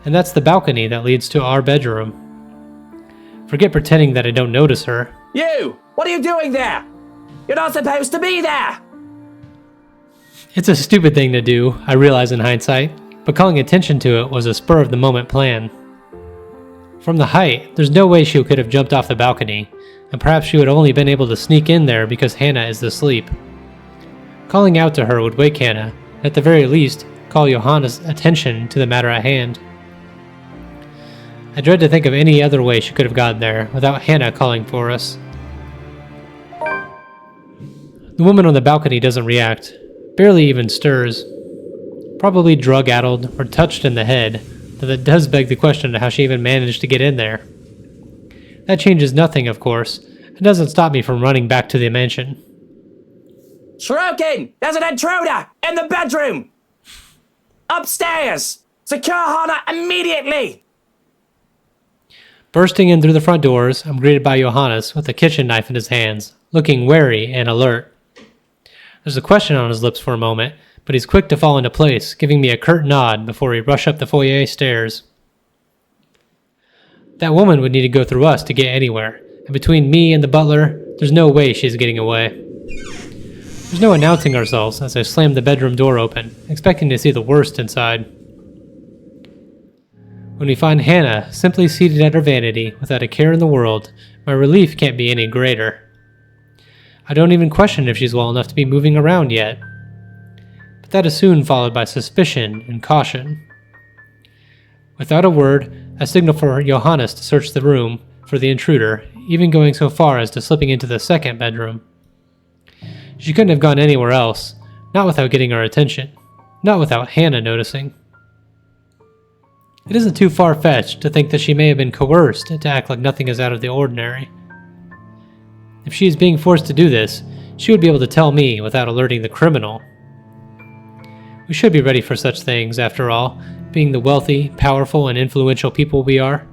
And that's the balcony that leads to our bedroom. Forget pretending that I don't notice her. You! What are you doing there? You're not supposed to be there! It's a stupid thing to do, I realize in hindsight, but calling attention to it was a spur-of-the-moment plan. From the height, there's no way she could have jumped off the balcony, and perhaps she would have only been able to sneak in there because Hannah is asleep. Calling out to her would wake Hannah, and at the very least, call Johanna's attention to the matter at hand. I dread to think of any other way she could have gotten there without Hannah calling for us. The woman on the balcony doesn't react, barely even stirs. Probably drug-addled or touched in the head, though that does beg the question of how she even managed to get in there. That changes nothing, of course. It doesn't stop me from running back to the mansion. Shrokin! There's an intruder! In the bedroom! Upstairs! Secure Hannah immediately! Bursting in through the front doors, I'm greeted by Johannes with a kitchen knife in his hands, looking wary and alert. There's a question on his lips for a moment, but he's quick to fall into place, giving me a curt nod before we rush up the foyer stairs. That woman would need to go through us to get anywhere, and between me and the butler, there's no way she's getting away. There's no announcing ourselves as I slam the bedroom door open, expecting to see the worst inside. When we find Hannah simply seated at her vanity without a care in the world, my relief can't be any greater. I don't even question if she's well enough to be moving around yet. But that is soon followed by suspicion and caution. Without a word, I signal for Johannes to search the room for the intruder, even going so far as to slipping into the second bedroom. She couldn't have gone anywhere else, not without getting our attention, not without Hannah noticing. It isn't too far-fetched to think that she may have been coerced to act like nothing is out of the ordinary. If she is being forced to do this, she would be able to tell me without alerting the criminal. We should be ready for such things, after all, being the wealthy, powerful, and influential people we are.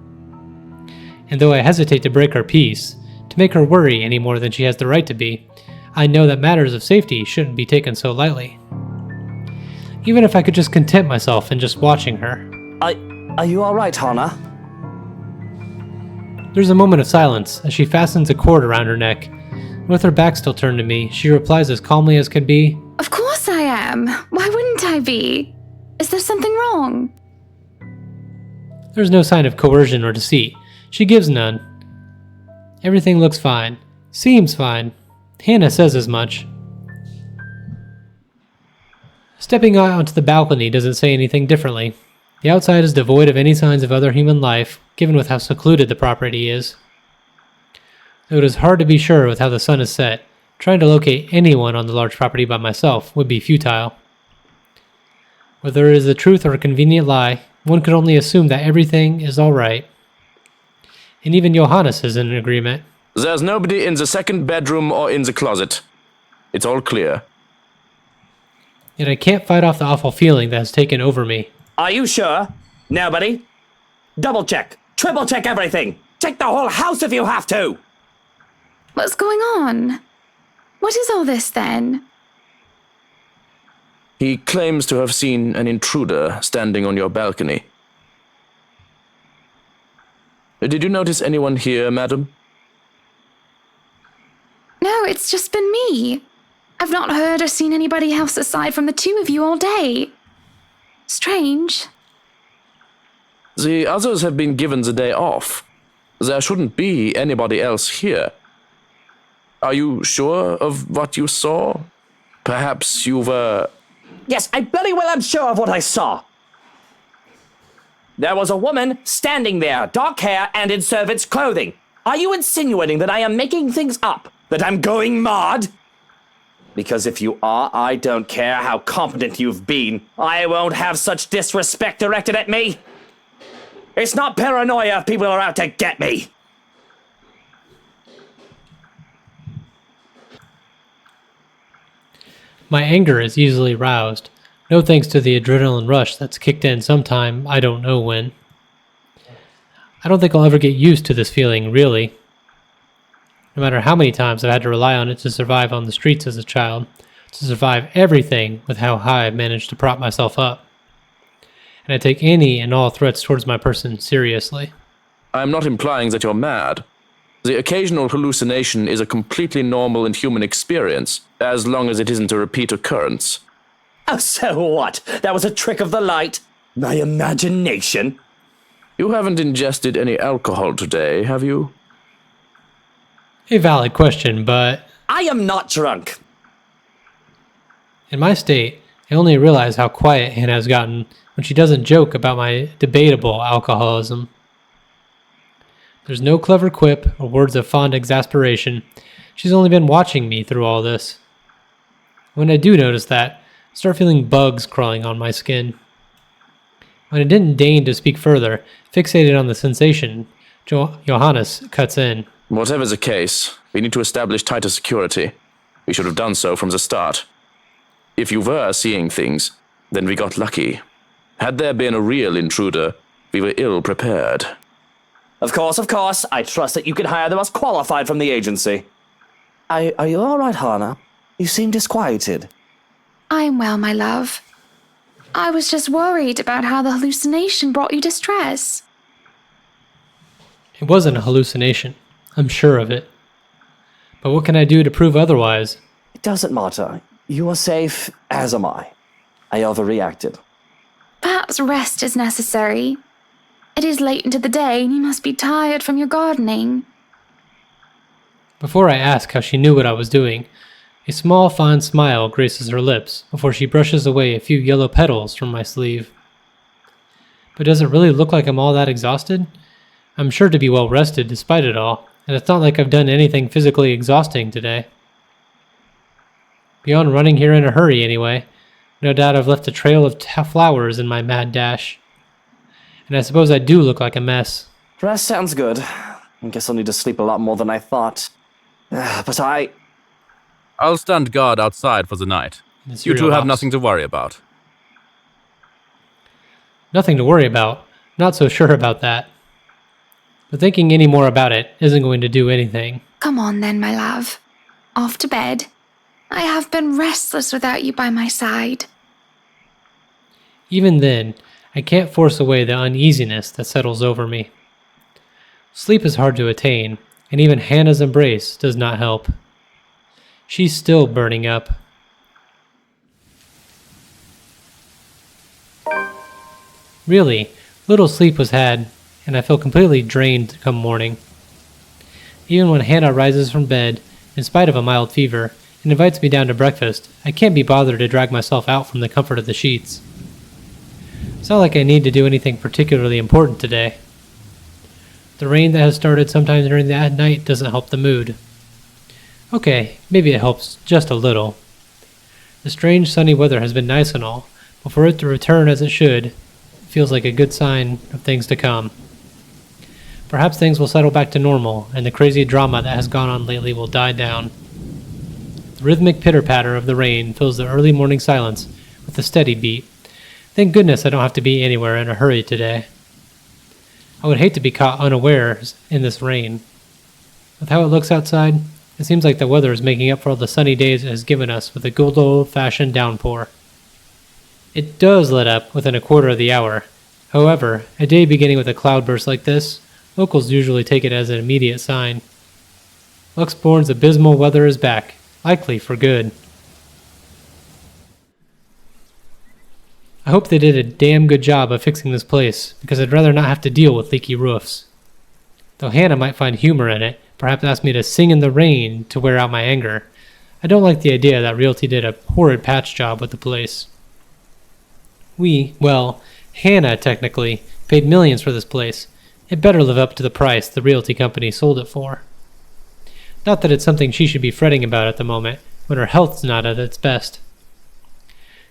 And though I hesitate to break her peace, to make her worry any more than she has the right to be, I know that matters of safety shouldn't be taken so lightly. Even if I could just content myself in just watching her. Are you alright, Hannah? There's a moment of silence as she fastens a cord around her neck. With her back still turned to me, she replies as calmly as can be, Of course I am. Why wouldn't I be? Is there something wrong? There's no sign of coercion or deceit. She gives none. Everything looks fine. Seems fine. Hannah says as much. Stepping out onto the balcony doesn't say anything differently. The outside is devoid of any signs of other human life, given with how secluded the property is. Though it is hard to be sure with how the sun is set, trying to locate anyone on the large property by myself would be futile. Whether it is the truth or a convenient lie, one could only assume that everything is alright. And even Johannes is in agreement. There's nobody in the second bedroom or in the closet. It's all clear. Yet I can't fight off the awful feeling that has taken over me. Are you sure? Nobody? Double check. Triple check everything. Check the whole house if you have to. What's going on? What is all this then? He claims to have seen an intruder standing on your balcony. Did you notice anyone here, madam? No, it's just been me. I've not heard or seen anybody else aside from the two of you all day. Strange. The others have been given the day off. There shouldn't be anybody else here. Are you sure of what you saw? Perhaps you were... Yes, I bloody well am sure of what I saw. There was a woman standing there, dark hair and in servant's clothing. Are you insinuating that I am making things up? That I'm going mad? Because if you are, I don't care how competent you've been. I won't have such disrespect directed at me. It's not paranoia if people are out to get me. My anger is easily roused, no thanks to the adrenaline rush that's kicked in sometime I don't know when. I don't think I'll ever get used to this feeling, really. No matter how many times I've had to rely on it to survive on the streets as a child, to survive everything with how high I've managed to prop myself up. And I take any and all threats towards my person seriously. I'm not implying that you're mad. The occasional hallucination is a completely normal and human experience, as long as it isn't a repeat occurrence. Oh, so what? That was a trick of the light? My imagination? You haven't ingested any alcohol today, have you? A valid question, but... I am not drunk. In my state, I only realize how quiet Hannah has gotten when she doesn't joke about my debatable alcoholism. There's no clever quip or words of fond exasperation. She's only been watching me through all this. When I do notice that, I start feeling bugs crawling on my skin. When I didn't deign to speak further, fixated on the sensation, Johannes cuts in. Whatever the case, we need to establish tighter security. We should have done so from the start. If you were seeing things, then we got lucky. Had there been a real intruder, we were ill prepared. Of course. I trust that you can hire the most qualified from the agency. Are you all right, Hannah? You seem disquieted. I'm well, my love. I was just worried about how the hallucination brought you distress. It wasn't a hallucination. I'm sure of it. But what can I do to prove otherwise? It doesn't matter. You are safe, as am I. I overreacted. Perhaps rest is necessary. It is late into the day, and you must be tired from your gardening. Before I ask how she knew what I was doing, a small, fond smile graces her lips before she brushes away a few yellow petals from my sleeve. But does it really look like I'm all that exhausted? I'm sure to be well rested despite it all, and it's not like I've done anything physically exhausting today. Beyond running here in a hurry, anyway. No doubt I've left a trail of flowers in my mad dash. And I suppose I do look like a mess. Rest sounds good. I guess I'll need to sleep a lot more than I thought. But I'll stand guard outside for the night. You two have nothing to worry about. Nothing to worry about. Not so sure about that. But thinking any more about it isn't going to do anything. Come on then, my love. Off to bed. I have been restless without you by my side. Even then, I can't force away the uneasiness that settles over me. Sleep is hard to attain, and even Hannah's embrace does not help. She's still burning up. Really, little sleep was had, and I feel completely drained come morning. Even when Hannah rises from bed, in spite of a mild fever, and invites me down to breakfast, I can't be bothered to drag myself out from the comfort of the sheets. It's not like I need to do anything particularly important today. The rain that has started sometime during the night doesn't help the mood. Okay, maybe it helps just a little. The strange sunny weather has been nice and all, but for it to return as it should, feels like a good sign of things to come. Perhaps things will settle back to normal, and the crazy drama that has gone on lately will die down. The rhythmic pitter-patter of the rain fills the early morning silence with a steady beat. Thank goodness I don't have to be anywhere in a hurry today. I would hate to be caught unawares in this rain. With how it looks outside, it seems like the weather is making up for all the sunny days it has given us with a good old-fashioned downpour. It does let up within a quarter of the hour. However, a day beginning with a cloudburst like this, locals usually take it as an immediate sign. Luxbourne's abysmal weather is back, likely for good. I hope they did a damn good job of fixing this place, because I'd rather not have to deal with leaky roofs. Though Hannah might find humor in it, perhaps ask me to sing in the rain to wear out my anger. I don't like the idea that Realty did a horrid patch job with the place. Hannah technically paid millions for this place. It better live up to the price the Realty company sold it for. Not that it's something she should be fretting about at the moment, when her health's not at its best.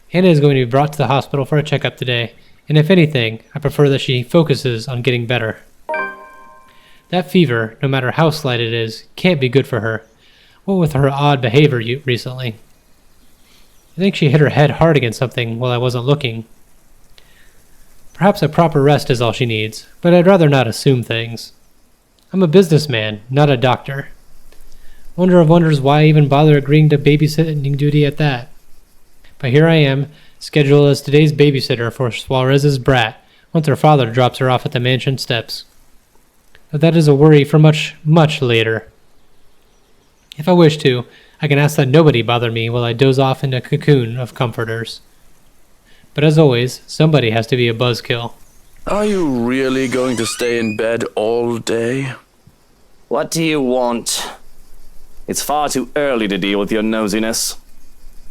Hannah is going to be brought to the hospital for a checkup today, and if anything, I prefer that she focuses on getting better. That fever, no matter how slight it is, can't be good for her. What with her odd behavior recently. I think she hit her head hard against something while I wasn't looking. Perhaps a proper rest is all she needs, but I'd rather not assume things. I'm a businessman, not a doctor. Wonder of wonders why I even bother agreeing to babysitting duty at that. But here I am, scheduled as today's babysitter for Suarez's brat, once her father drops her off at the mansion steps. But that is a worry for much, much later. If I wish to, I can ask that nobody bother me while I doze off in a cocoon of comforters. But as always, somebody has to be a buzzkill. Are you really going to stay in bed all day? What do you want? It's far too early to deal with your nosiness.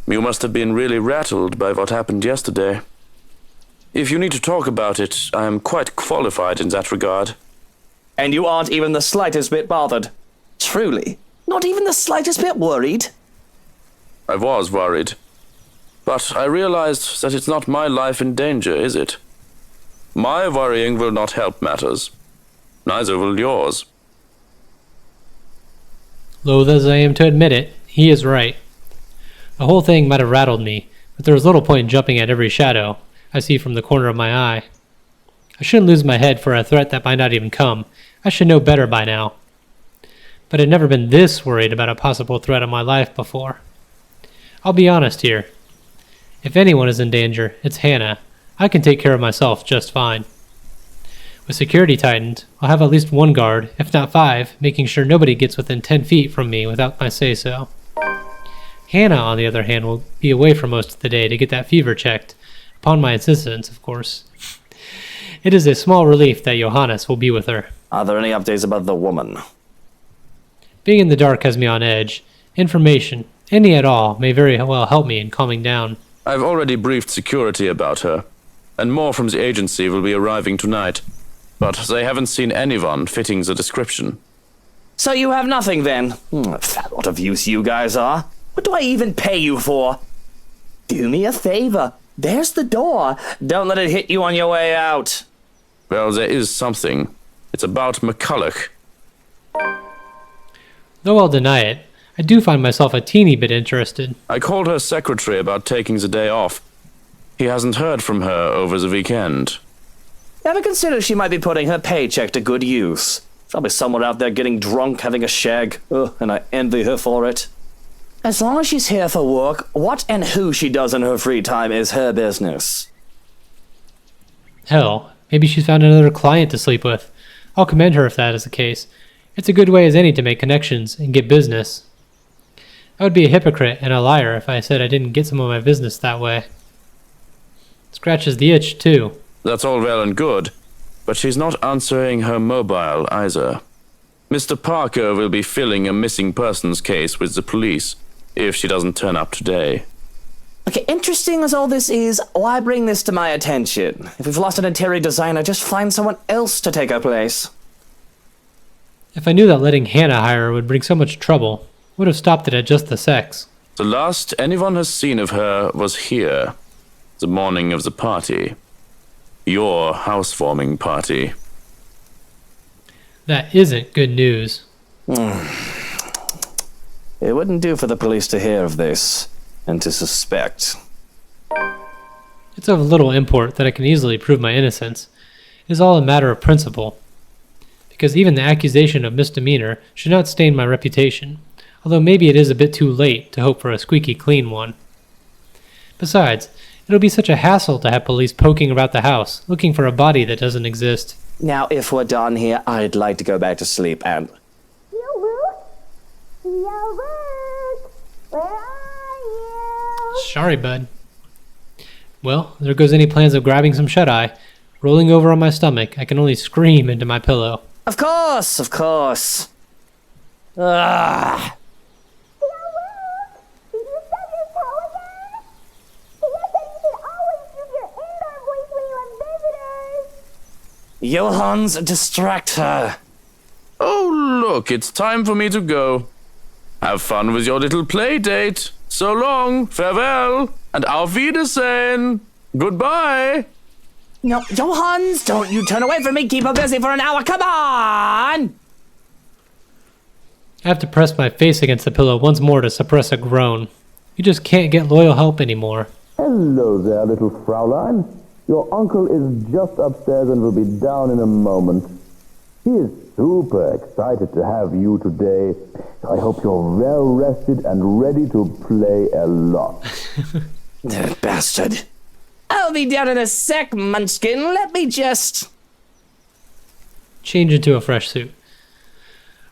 You must have been really rattled by what happened yesterday. If you need to talk about it, I am quite qualified in that regard. And you aren't even the slightest bit bothered? Truly? Not even the slightest bit worried? I was worried. But I realized that it's not my life in danger, is it? My worrying will not help matters. Neither will yours. Loath as I am to admit it, he is right. The whole thing might have rattled me, but there was little point in jumping at every shadow I see from the corner of my eye. I shouldn't lose my head for a threat that might not even come. I should know better by now. But I'd never been this worried about a possible threat on my life before. I'll be honest here. If anyone is in danger, it's Hannah. I can take care of myself just fine. With security tightened, I'll have at least one guard, if not 5, making sure nobody gets within 10 feet from me without my say-so. Hannah, on the other hand, will be away for most of the day to get that fever checked, upon my insistence, of course. It is a small relief that Johannes will be with her. Are there any updates about the woman? Being in the dark has me on edge. Information, any at all, may very well help me in calming down. I've already briefed security about her, and more from the agency will be arriving tonight. But they haven't seen anyone fitting the description. So you have nothing then? Fat lot of use you guys are. What do I even pay you for? Do me a favor. There's the door. Don't let it hit you on your way out. Well, there is something. It's about McCulloch. Though I'll deny it, I do find myself a teeny bit interested. I called her secretary about taking the day off. He hasn't heard from her over the weekend. Ever consider she might be putting her paycheck to good use? Probably somewhere out there getting drunk, having a shag. And I envy her for it. As long as she's here for work, what and who she does in her free time is her business. Hell, maybe she's found another client to sleep with. I'll commend her if that is the case. It's a good way as any to make connections and get business. I would be a hypocrite and a liar if I said I didn't get some of my business that way. Scratches the itch, too. That's all well and good, but she's not answering her mobile either. Mr. Parker will be filling a missing persons case with the police, if she doesn't turn up today. Okay, interesting as all this is, why bring this to my attention? If we've lost an interior designer, just find someone else to take her place. If I knew that letting Hannah hire her would bring so much trouble, I would have stopped it at just the sex. The last anyone has seen of her was here, the morning of the party. Your housewarming party. That isn't good news. It wouldn't do for the police to hear of this, and to suspect. It's of little import that I can easily prove my innocence. It is all a matter of principle. Because even the accusation of misdemeanor should not stain my reputation, although maybe it is a bit too late to hope for a squeaky clean one. Besides, it'll be such a hassle to have police poking about the house, looking for a body that doesn't exist. Now, if we're done here, I'd like to go back to sleep and... Where are you? Sorry, bud. Well, there goes any plans of grabbing some shut-eye. Rolling over on my stomach, I can only scream into my pillow. Of course, of course. Ah. Johans, distract her. Oh, look, it's time for me to go. Have fun with your little play date. So long, farewell, and auf Wiedersehen. Goodbye. No, Johans, don't you turn away from me. Keep her busy for an hour. Come on! I have to press my face against the pillow once more to suppress a groan. You just can't get loyal help anymore. Hello there, little Fraulein. Your uncle is just upstairs and will be down in a moment. He is super excited to have you today. I hope you're well rested and ready to play a lot. Bastard. I'll be down in a sec, Munchkin. Let me just... Change into a fresh suit.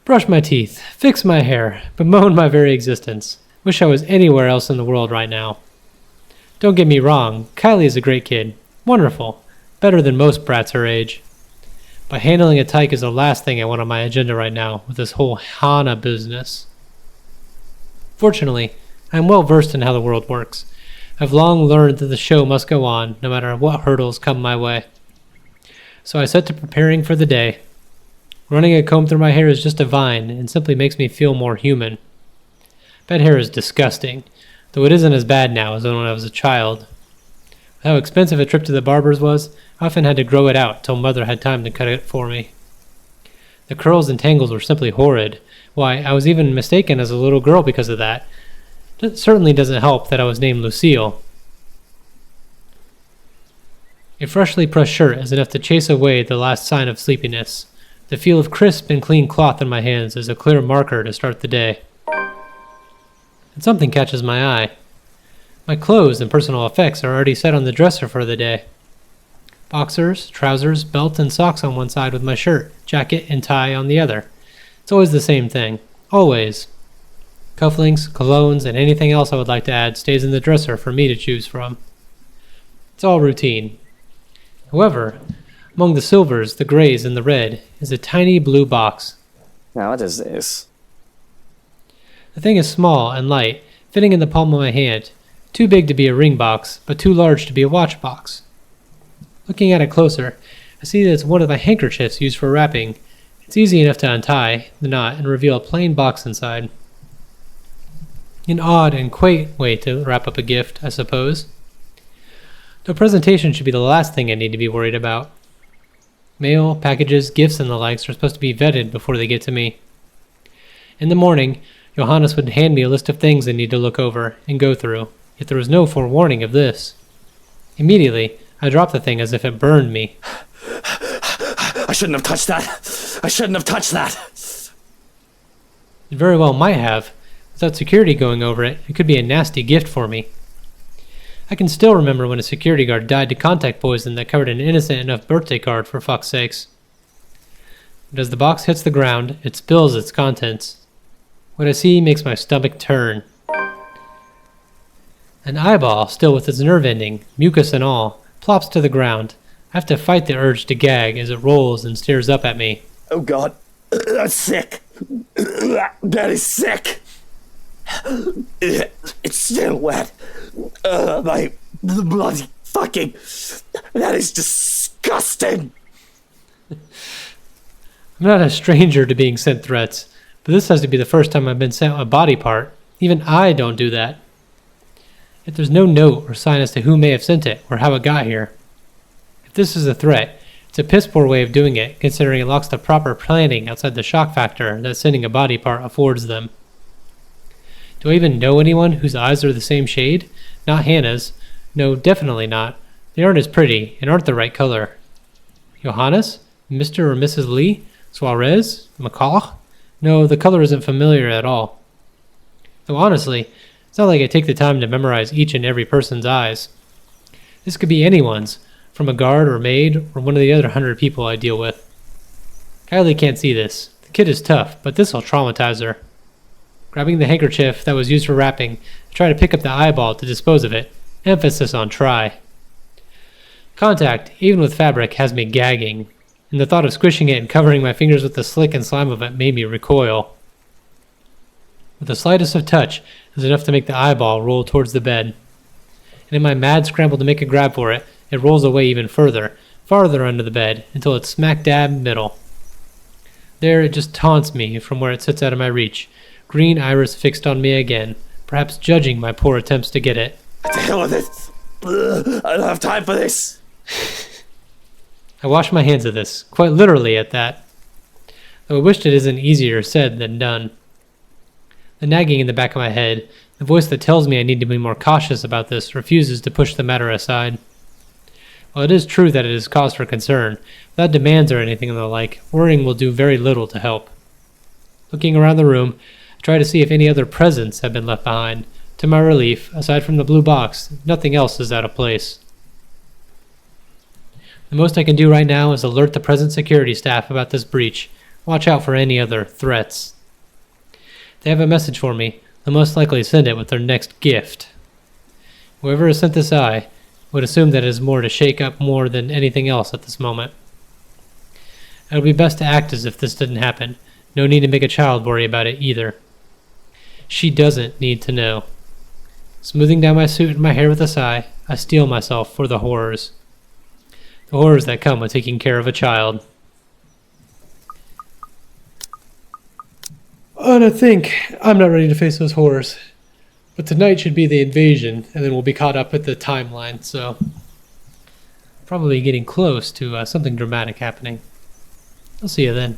Brush my teeth, fix my hair, bemoan my very existence. Wish I was anywhere else in the world right now. Don't get me wrong, Kylie is a great kid. Wonderful. Better than most brats her age. But handling a tyke is the last thing I want on my agenda right now with this whole Hana business. Fortunately, I am well versed in how the world works. I've long learned that the show must go on, no matter what hurdles come my way. So I set to preparing for the day. Running a comb through my hair is just divine and simply makes me feel more human. Bed hair is disgusting, though it isn't as bad now as when I was a child. With how expensive a trip to the barber's was, I often had to grow it out till mother had time to cut it for me. The curls and tangles were simply horrid. Why, I was even mistaken as a little girl because of that. It certainly doesn't help that I was named Lucille. A freshly pressed shirt is enough to chase away the last sign of sleepiness. The feel of crisp and clean cloth in my hands is a clear marker to start the day. And something catches my eye. My clothes and personal effects are already set on the dresser for the day. Boxers, trousers, belt, and socks on one side with my shirt, jacket, and tie on the other. It's always the same thing. Always. Cufflinks, colognes, and anything else I would like to add stays in the dresser for me to choose from. It's all routine. However, among the silvers, the grays, and the red is a tiny blue box. Now, what is this? The thing is small and light, fitting in the palm of my hand. Too big to be a ring box, but too large to be a watch box. Looking at it closer, I see that it's one of the handkerchiefs used for wrapping. It's easy enough to untie the knot and reveal a plain box inside. An odd and quaint way to wrap up a gift, I suppose. The presentation should be the last thing I need to be worried about. Mail, packages, gifts, and the likes are supposed to be vetted before they get to me. In the morning, Johannes would hand me a list of things I need to look over and go through, yet there was no forewarning of this. Immediately, I dropped the thing as if it burned me. I shouldn't have touched that. I shouldn't have touched that. It very well might have. Without security going over it, it could be a nasty gift for me. I can still remember when a security guard died to contact poison that covered an innocent enough birthday card, for fuck's sakes. But as the box hits the ground, it spills its contents. What I see makes my stomach turn. An eyeball, still with its nerve ending, mucus and all, plops to the ground. I have to fight the urge to gag as it rolls and stares up at me. Oh God, that's sick. That is sick. It's still wet. My bloody fucking... That is disgusting. I'm not a stranger to being sent threats, but this has to be the first time I've been sent a body part. Even I don't do that. Yet there's no note or sign as to who may have sent it or how it got here. If this is a threat, it's a piss poor way of doing it, considering it lacks the proper planning outside the shock factor that sending a body part affords them. Do I even know anyone whose eyes are the same shade? Not Hannah's. No, definitely not. They aren't as pretty, and aren't the right color. Johannes? Mr. or Mrs. Lee? Suarez? Macaw? No, the color isn't familiar at all. Though honestly, it's not like I take the time to memorize each and every person's eyes. This could be anyone's, from a guard or maid, or one of the other 100 people I deal with. Kylie can't see this. The kid is tough, but this'll traumatize her. Grabbing the handkerchief that was used for wrapping, I try to pick up the eyeball to dispose of it. Emphasis on try. Contact, even with fabric, has me gagging, and the thought of squishing it and covering my fingers with the slick and slime of it made me recoil. With the slightest of touch is enough to make the eyeball roll towards the bed. And in my mad scramble to make a grab for it, it rolls away even further, farther under the bed, until it's smack dab middle. There it just taunts me from where it sits out of my reach, green iris fixed on me again, perhaps judging my poor attempts to get it. To hell with it! I don't have time for this! I wash my hands of this, quite literally at that. Though I wished it isn't easier said than done. The nagging in the back of my head, the voice that tells me I need to be more cautious about this, refuses to push the matter aside. While it is true that it is cause for concern, without demands or anything of the like, worrying will do very little to help. Looking around the room, I try to see if any other presents have been left behind. To my relief, aside from the blue box, nothing else is out of place. The most I can do right now is alert the present security staff about this breach. Watch out for any other threats. If they have a message for me, they'll most likely send it with their next gift. Whoever has sent this eye would assume that it is more to shake up more than anything else at this moment. It would be best to act as if this didn't happen. No need to make a child worry about it either. She doesn't need to know. Smoothing down my suit and my hair with a sigh, I steel myself for the horrors. The horrors that come with taking care of a child. And I think I'm not ready to face those horrors. But tonight should be the invasion, and then we'll be caught up with the timeline, so... Probably getting close to something dramatic happening. I'll see you then.